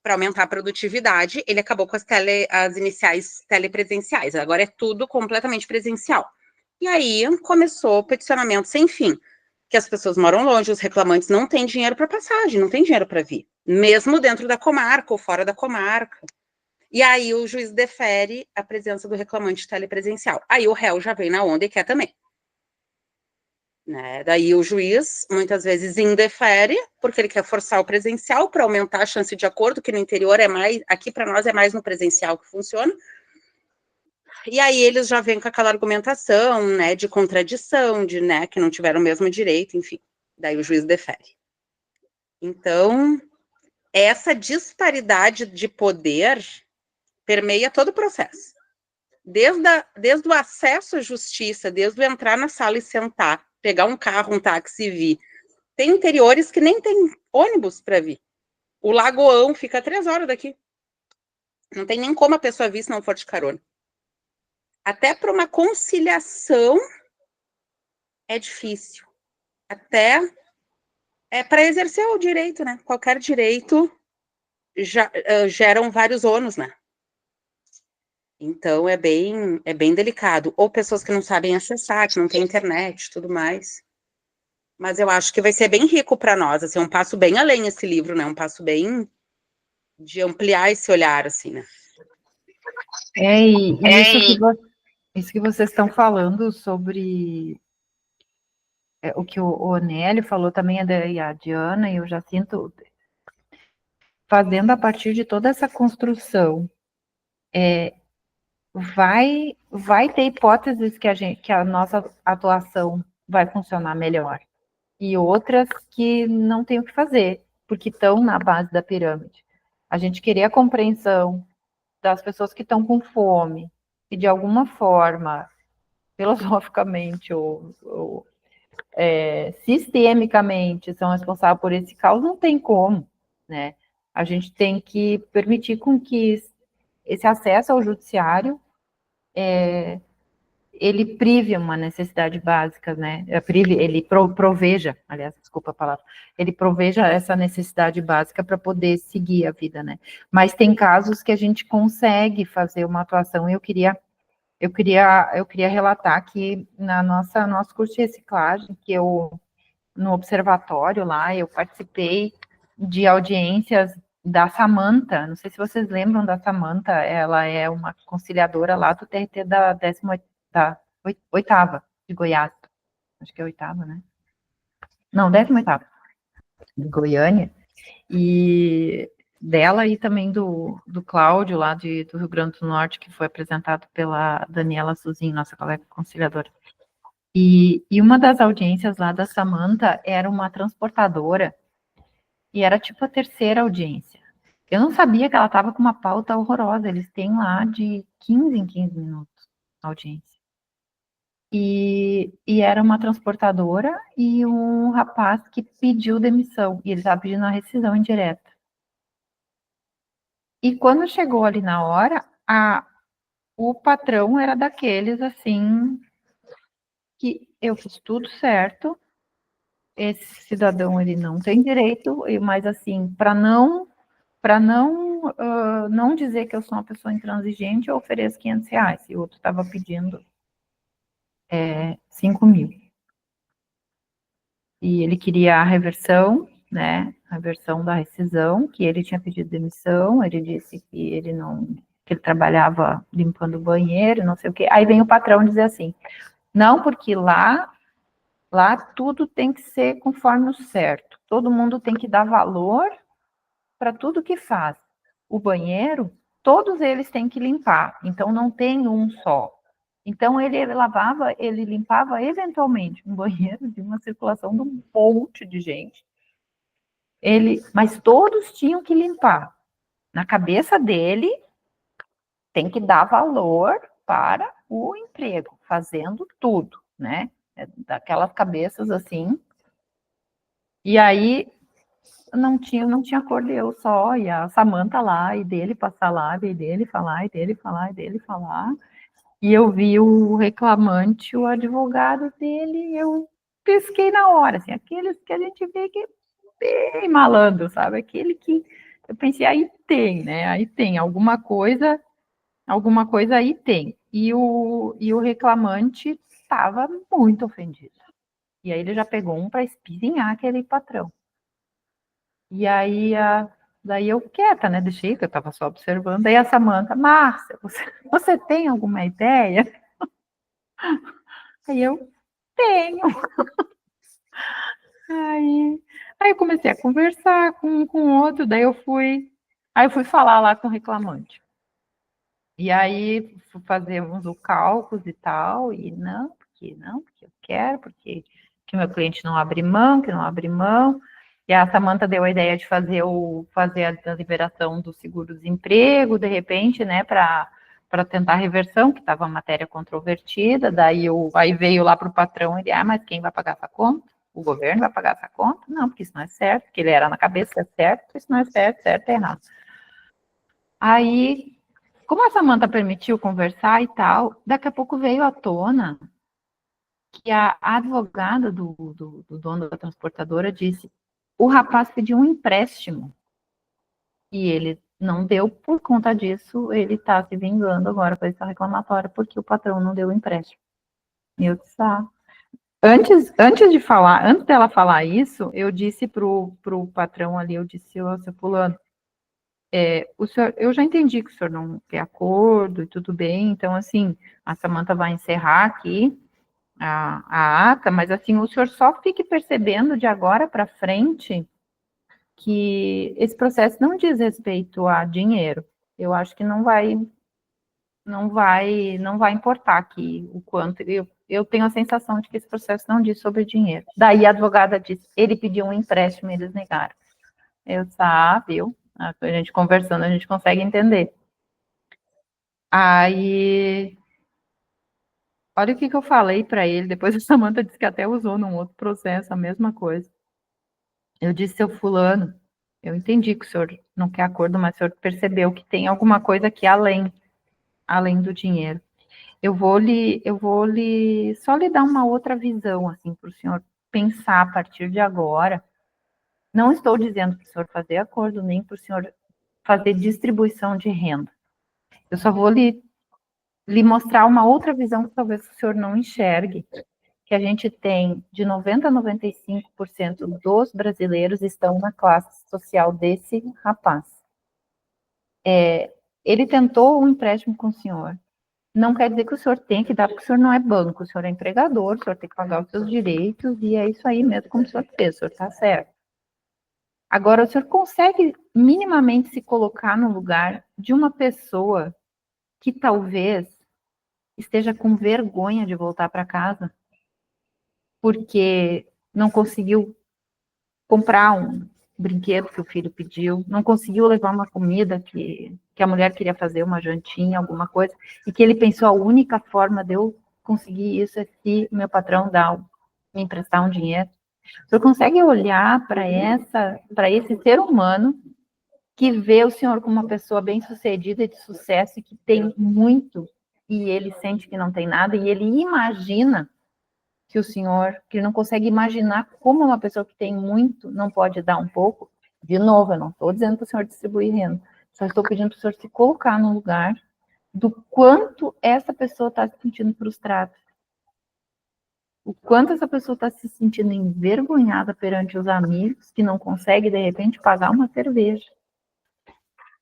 para aumentar a produtividade, ele acabou com as iniciais telepresenciais. Agora é tudo completamente presencial. E aí começou o peticionamento sem fim, que as pessoas moram longe, os reclamantes não têm dinheiro para passagem, não têm dinheiro para vir, mesmo dentro da comarca ou fora da comarca. E aí o juiz defere a presença do reclamante telepresencial. Aí o réu já vem na onda e quer também. Né? Daí o juiz, muitas vezes, indefere, porque ele quer forçar o presencial para aumentar a chance de acordo, que no interior é mais, aqui para nós é mais no presencial que funciona. E aí eles já vêm com aquela argumentação, né, de contradição, de, né, que não tiveram o mesmo direito, enfim. Daí o juiz defere. Então, essa disparidade de poder permeia todo o processo. Desde o acesso à justiça, desde o entrar na sala e sentar, pegar um carro, um táxi e vir. Tem interiores que nem tem ônibus para vir. O Lagoão fica 3 horas daqui. Não tem nem como a pessoa vir se não for de carona. Até para uma conciliação é difícil. Até para exercer o direito, né? Qualquer direito já geram vários ônus, né? Então, é bem delicado. Ou pessoas que não sabem acessar, que não têm internet, tudo mais. Mas eu acho que vai ser bem rico para nós, assim, um passo bem além esse livro, né? Um passo bem de ampliar esse olhar, assim, né? Isso que vocês estão falando sobre o que o Onélio falou também, e a Diana, e eu já sinto fazendo a partir de toda essa construção. Vai ter hipóteses que a nossa atuação vai funcionar melhor. E outras que não tem o que fazer, porque estão na base da pirâmide. A gente querer a compreensão das pessoas que estão com fome, e de alguma forma, filosoficamente ou sistemicamente são responsáveis por esse caos, não tem como, né? A gente tem que permitir com que esse acesso ao judiciário ele prive uma necessidade básica, né? Ele proveja, aliás, desculpa a palavra, ele proveja essa necessidade básica para poder seguir a vida, né? Mas tem casos que a gente consegue fazer uma atuação, e eu queria relatar que nosso curso de reciclagem, que no observatório lá, eu participei de audiências da Samanta, não sei se vocês lembram da Samanta, ela é uma conciliadora lá do TRT da 8ª de Goiás, acho que é 8ª, né? Não, 18ª de Goiânia, e dela e também do Cláudio, lá do Rio Grande do Norte, que foi apresentado pela Daniela Suzin, nossa colega conciliadora. E uma das audiências lá da Samanta era uma transportadora, e era tipo a terceira audiência. Eu não sabia que ela estava com uma pauta horrorosa, eles têm lá de 15 em 15 minutos a audiência. E era uma transportadora e um rapaz que pediu demissão, e ele estava pedindo a rescisão indireta. E quando chegou ali na hora, o patrão era daqueles, assim, que eu fiz tudo certo, esse cidadão, ele não tem direito, mas assim, para não dizer que eu sou uma pessoa intransigente, eu ofereço R$500, e o outro estava pedindo 5 mil. E ele queria a reversão, né, a versão da rescisão, que ele tinha pedido demissão, ele disse que ele trabalhava limpando o banheiro, não sei o quê. Aí vem o patrão dizer assim, não, porque lá tudo tem que ser conforme o certo, todo mundo tem que dar valor para tudo que faz. O banheiro, todos eles têm que limpar, então não tem um só. Então ele limpava eventualmente um banheiro de uma circulação de um monte de gente. Mas todos tinham que limpar. Na cabeça dele, tem que dar valor para o emprego, fazendo tudo, né? Daquelas cabeças assim. E aí não tinha cor de eu só, e a Samanta lá, e dele passar lá, e dele falar, e dele falar, e dele falar. E eu vi o reclamante, o advogado dele, eu pisquei na hora, assim, aqueles que a gente vê que é bem malandro, sabe? Aquele que eu pensei, aí tem, né? Aí tem alguma coisa aí tem. E o reclamante estava muito ofendido. E aí ele já pegou um para espizinhar aquele patrão. E aí, daí eu quieta, né? Deixei, que eu estava só observando. Daí a Samanta, Márcia, você tem alguma ideia? Aí eu tenho. Aí eu comecei a conversar com outro, daí eu fui falar lá com o reclamante. E aí fazemos o cálculo e tal, e porque eu quero, porque que meu cliente não abre mão, que não abre mão. E a Samanta deu a ideia de fazer a liberação do seguro-desemprego, de repente, né, para tentar a reversão, que estava uma matéria controvertida. Daí aí veio lá para o patrão, ele, mas quem vai pagar essa conta? O governo vai pagar essa conta? Não, porque isso não é certo, porque ele era na cabeça, é certo, isso não é certo, certo é errado. Aí, como a Samanta permitiu conversar e tal, daqui a pouco veio à tona que a advogada do dono da transportadora disse: o rapaz pediu um empréstimo e ele não deu, por conta disso, ele está se vingando agora com essa reclamatória porque o patrão não deu o empréstimo. E eu disse, antes dela falar isso, eu disse pro patrão ali, eu disse, seu fulano, o senhor, eu já entendi que o senhor não quer acordo e tudo bem, então assim, a Samanta vai encerrar aqui a ata, mas assim, o senhor só fique percebendo de agora para frente que esse processo não diz respeito a dinheiro. Eu acho que não vai importar aqui o quanto. Eu tenho a sensação de que esse processo não diz sobre dinheiro. Daí a advogada disse, ele pediu um empréstimo e eles negaram. Eu viu? A gente conversando, a gente consegue entender. Aí, olha o que eu falei para ele, depois a Samanta disse que até usou num outro processo a mesma coisa. Eu disse, seu fulano, eu entendi que o senhor não quer acordo, mas o senhor percebeu que tem alguma coisa aqui além do dinheiro. só lhe dar uma outra visão, assim, para o senhor pensar a partir de agora. Não estou dizendo para o senhor fazer acordo, nem para o senhor fazer distribuição de renda. Eu só vou lhe mostrar uma outra visão que talvez o senhor não enxergue, que a gente tem de 90% a 95% dos brasileiros estão na classe social desse rapaz. Ele tentou um empréstimo com o senhor. Não quer dizer que o senhor tem que dar, porque o senhor não é banco, o senhor é empregador, o senhor tem que pagar os seus direitos, e é isso aí mesmo como o senhor fez, o senhor está certo. Agora, o senhor consegue minimamente se colocar no lugar de uma pessoa que talvez esteja com vergonha de voltar para casa, porque não conseguiu comprar um brinquedo que o filho pediu, não conseguiu levar uma comida que a mulher queria fazer, uma jantinha, alguma coisa, e que ele pensou, a única forma de eu conseguir isso é se meu patrão me emprestar um dinheiro. O senhor consegue olhar para esse ser humano que vê o senhor como uma pessoa bem-sucedida e de sucesso e que tem muito, e ele sente que não tem nada, e ele imagina que ele não consegue imaginar como uma pessoa que tem muito não pode dar um pouco. De novo, eu não estou dizendo para o senhor distribuir renda, só estou pedindo para o senhor se colocar no lugar do quanto essa pessoa está se sentindo frustrada. O quanto essa pessoa está se sentindo envergonhada perante os amigos que não consegue, de repente, pagar uma cerveja.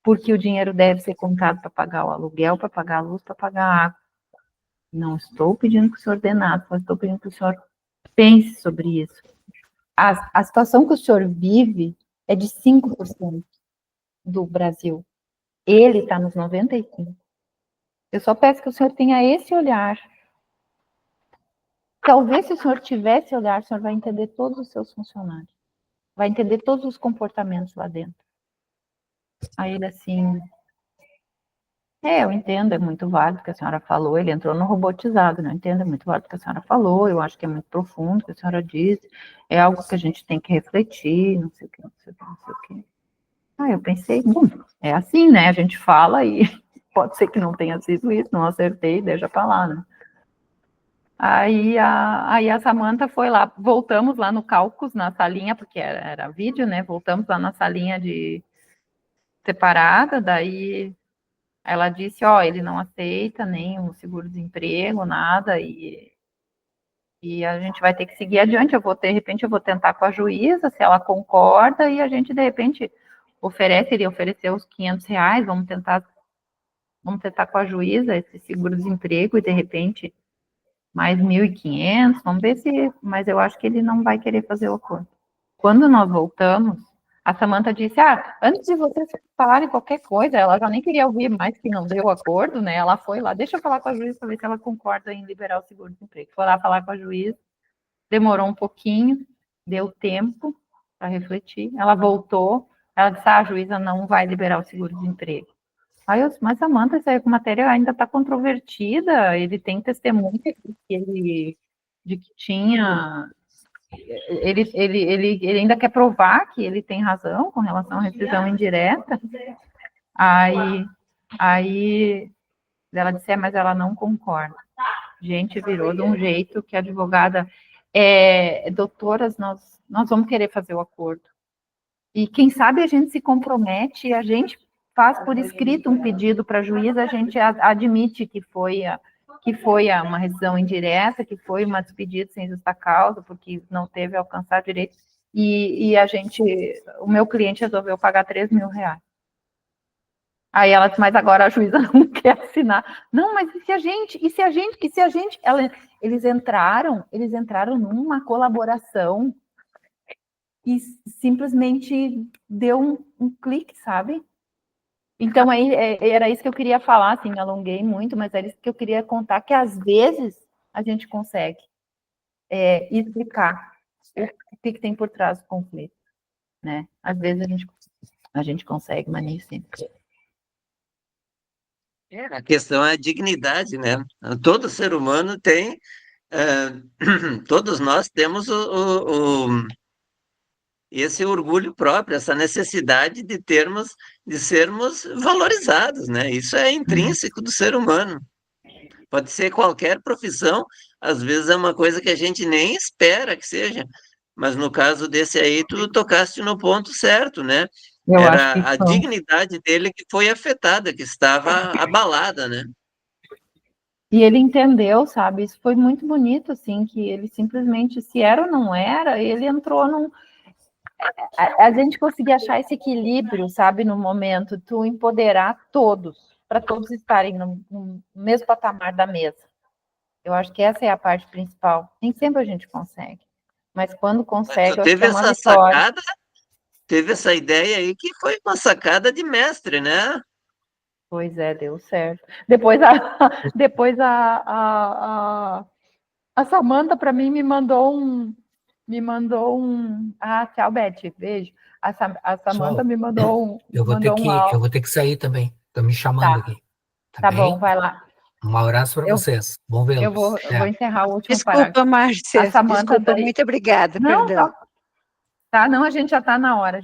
Porque o dinheiro deve ser contado para pagar o aluguel, para pagar a luz, para pagar a água. Não estou pedindo que o senhor dê nada, só estou pedindo que o senhor pense sobre isso. A situação que o senhor vive é de 5% do Brasil. Ele está nos 95%. Eu só peço que o senhor tenha esse olhar. Talvez, se o senhor tivesse esse olhar, o senhor vai entender todos os seus funcionários. Vai entender todos os comportamentos lá dentro. Aí ele assim... eu entendo, é muito válido o que a senhora falou, ele entrou no robotizado, não entendo, é muito válido o que a senhora falou, eu acho que é muito profundo o que a senhora disse, é algo que a gente tem que refletir, não sei o que, não sei o que, não sei o que. Eu pensei, bom, é assim, né, a gente fala e pode ser que não tenha sido isso, não acertei, deixa pra lá, né. Aí a Samantha foi lá, voltamos lá no Caucus, na salinha, porque era vídeo, né, voltamos lá na salinha de separada, daí... Ela disse, ele não aceita nem o seguro-desemprego, nada, e a gente vai ter que seguir adiante. De repente, eu vou tentar com a juíza, se ela concorda, e a gente, de repente, ele ofereceu os R$500, vamos tentar com a juíza esse seguro-desemprego, e de repente, mais 1.500, vamos ver mas eu acho que ele não vai querer fazer o acordo. Quando nós voltamos, a Samantha disse, antes de vocês falarem qualquer coisa, ela já nem queria ouvir mais que não deu acordo, né? Ela foi lá, deixa eu falar com a juíza para ver se ela concorda em liberar o seguro-desemprego. Foi lá falar com a juíza, demorou um pouquinho, deu tempo para refletir. Ela voltou, ela disse, a juíza não vai liberar o seguro-desemprego. Aí eu disse, mas Samantha, essa matéria ainda está controvertida, ele tem testemunha de que tinha... Ele ainda quer provar que ele tem razão com relação à rescisão indireta. Aí ela disse, mas ela não concorda. Gente, virou de um jeito que a advogada, doutoras, nós vamos querer fazer o acordo. E quem sabe a gente se compromete, a gente faz por escrito um pedido para a juíza, a gente admite que foi uma rescisão indireta, que foi uma despedida sem justa causa, porque não teve alcançar direito, e o meu cliente resolveu pagar R$3.000. Aí ela disse, mas agora a juíza não quer assinar. Não, mas e se a gente, eles entraram numa colaboração e simplesmente deu um clique, sabe? Então, aí, era isso que eu queria falar, assim, me alonguei muito, mas era isso que eu queria contar, que às vezes a gente consegue explicar o que tem por trás do conflito, né? Às vezes a gente consegue, mas nem sempre. A questão é a dignidade, né? Todo ser humano tem, todos nós temos esse orgulho próprio, essa necessidade de sermos valorizados, né? Isso é intrínseco do ser humano. Pode ser qualquer profissão, às vezes é uma coisa que a gente nem espera que seja, mas no caso desse aí, tu tocaste no ponto certo, né? Eu acho que Era a dignidade dele que foi afetada, que estava abalada, né? E ele entendeu, sabe? Isso foi muito bonito, assim, que ele simplesmente, se era ou não era, ele entrou num. A gente conseguir achar esse equilíbrio, sabe, no momento, tu empoderar todos, para todos estarem no mesmo patamar da mesa. Eu acho que essa é a parte principal. Nem sempre a gente consegue, mas quando consegue, eu acho que é uma vitória. Teve essa ideia aí que foi uma sacada de mestre, né? Pois é, deu certo. Depois a Samanta, para mim, me mandou um. Ah, tchau, Beth. Beijo. A Samanta Pessoal, me mandou um. eu vou ter que sair também. Estão me chamando aqui. Tá bom, vai lá. Um abraço para vocês. Bom vê-los. Eu vou encerrar o último Desculpa, parágrafo. Márcia. A Samanta Desculpa, daí... muito obrigada, não, perdão. Tá, não, a gente já está na hora,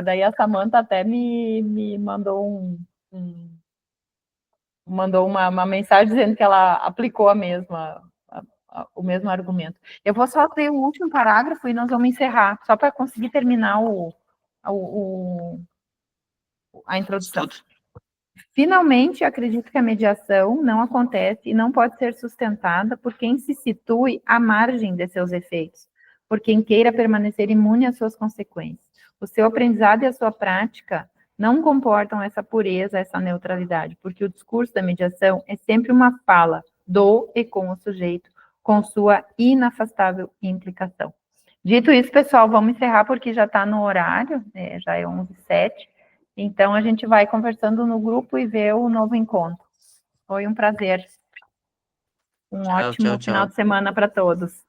daí a Samanta até me mandou mandou uma mensagem dizendo que ela aplicou o mesmo argumento. Eu vou só ler o último parágrafo e nós vamos encerrar, só para conseguir terminar a introdução. Finalmente, acredito que a mediação não acontece e não pode ser sustentada por quem se situe à margem de seus efeitos, por quem queira permanecer imune às suas consequências. O seu aprendizado e a sua prática não comportam essa pureza, essa neutralidade, porque o discurso da mediação é sempre uma fala do e com o sujeito, com sua inafastável implicação. Dito isso, pessoal, vamos encerrar porque já está no horário, já é 11h07. Então, a gente vai conversando no grupo e vê o novo encontro. Foi um prazer. Um ótimo final de semana para todos.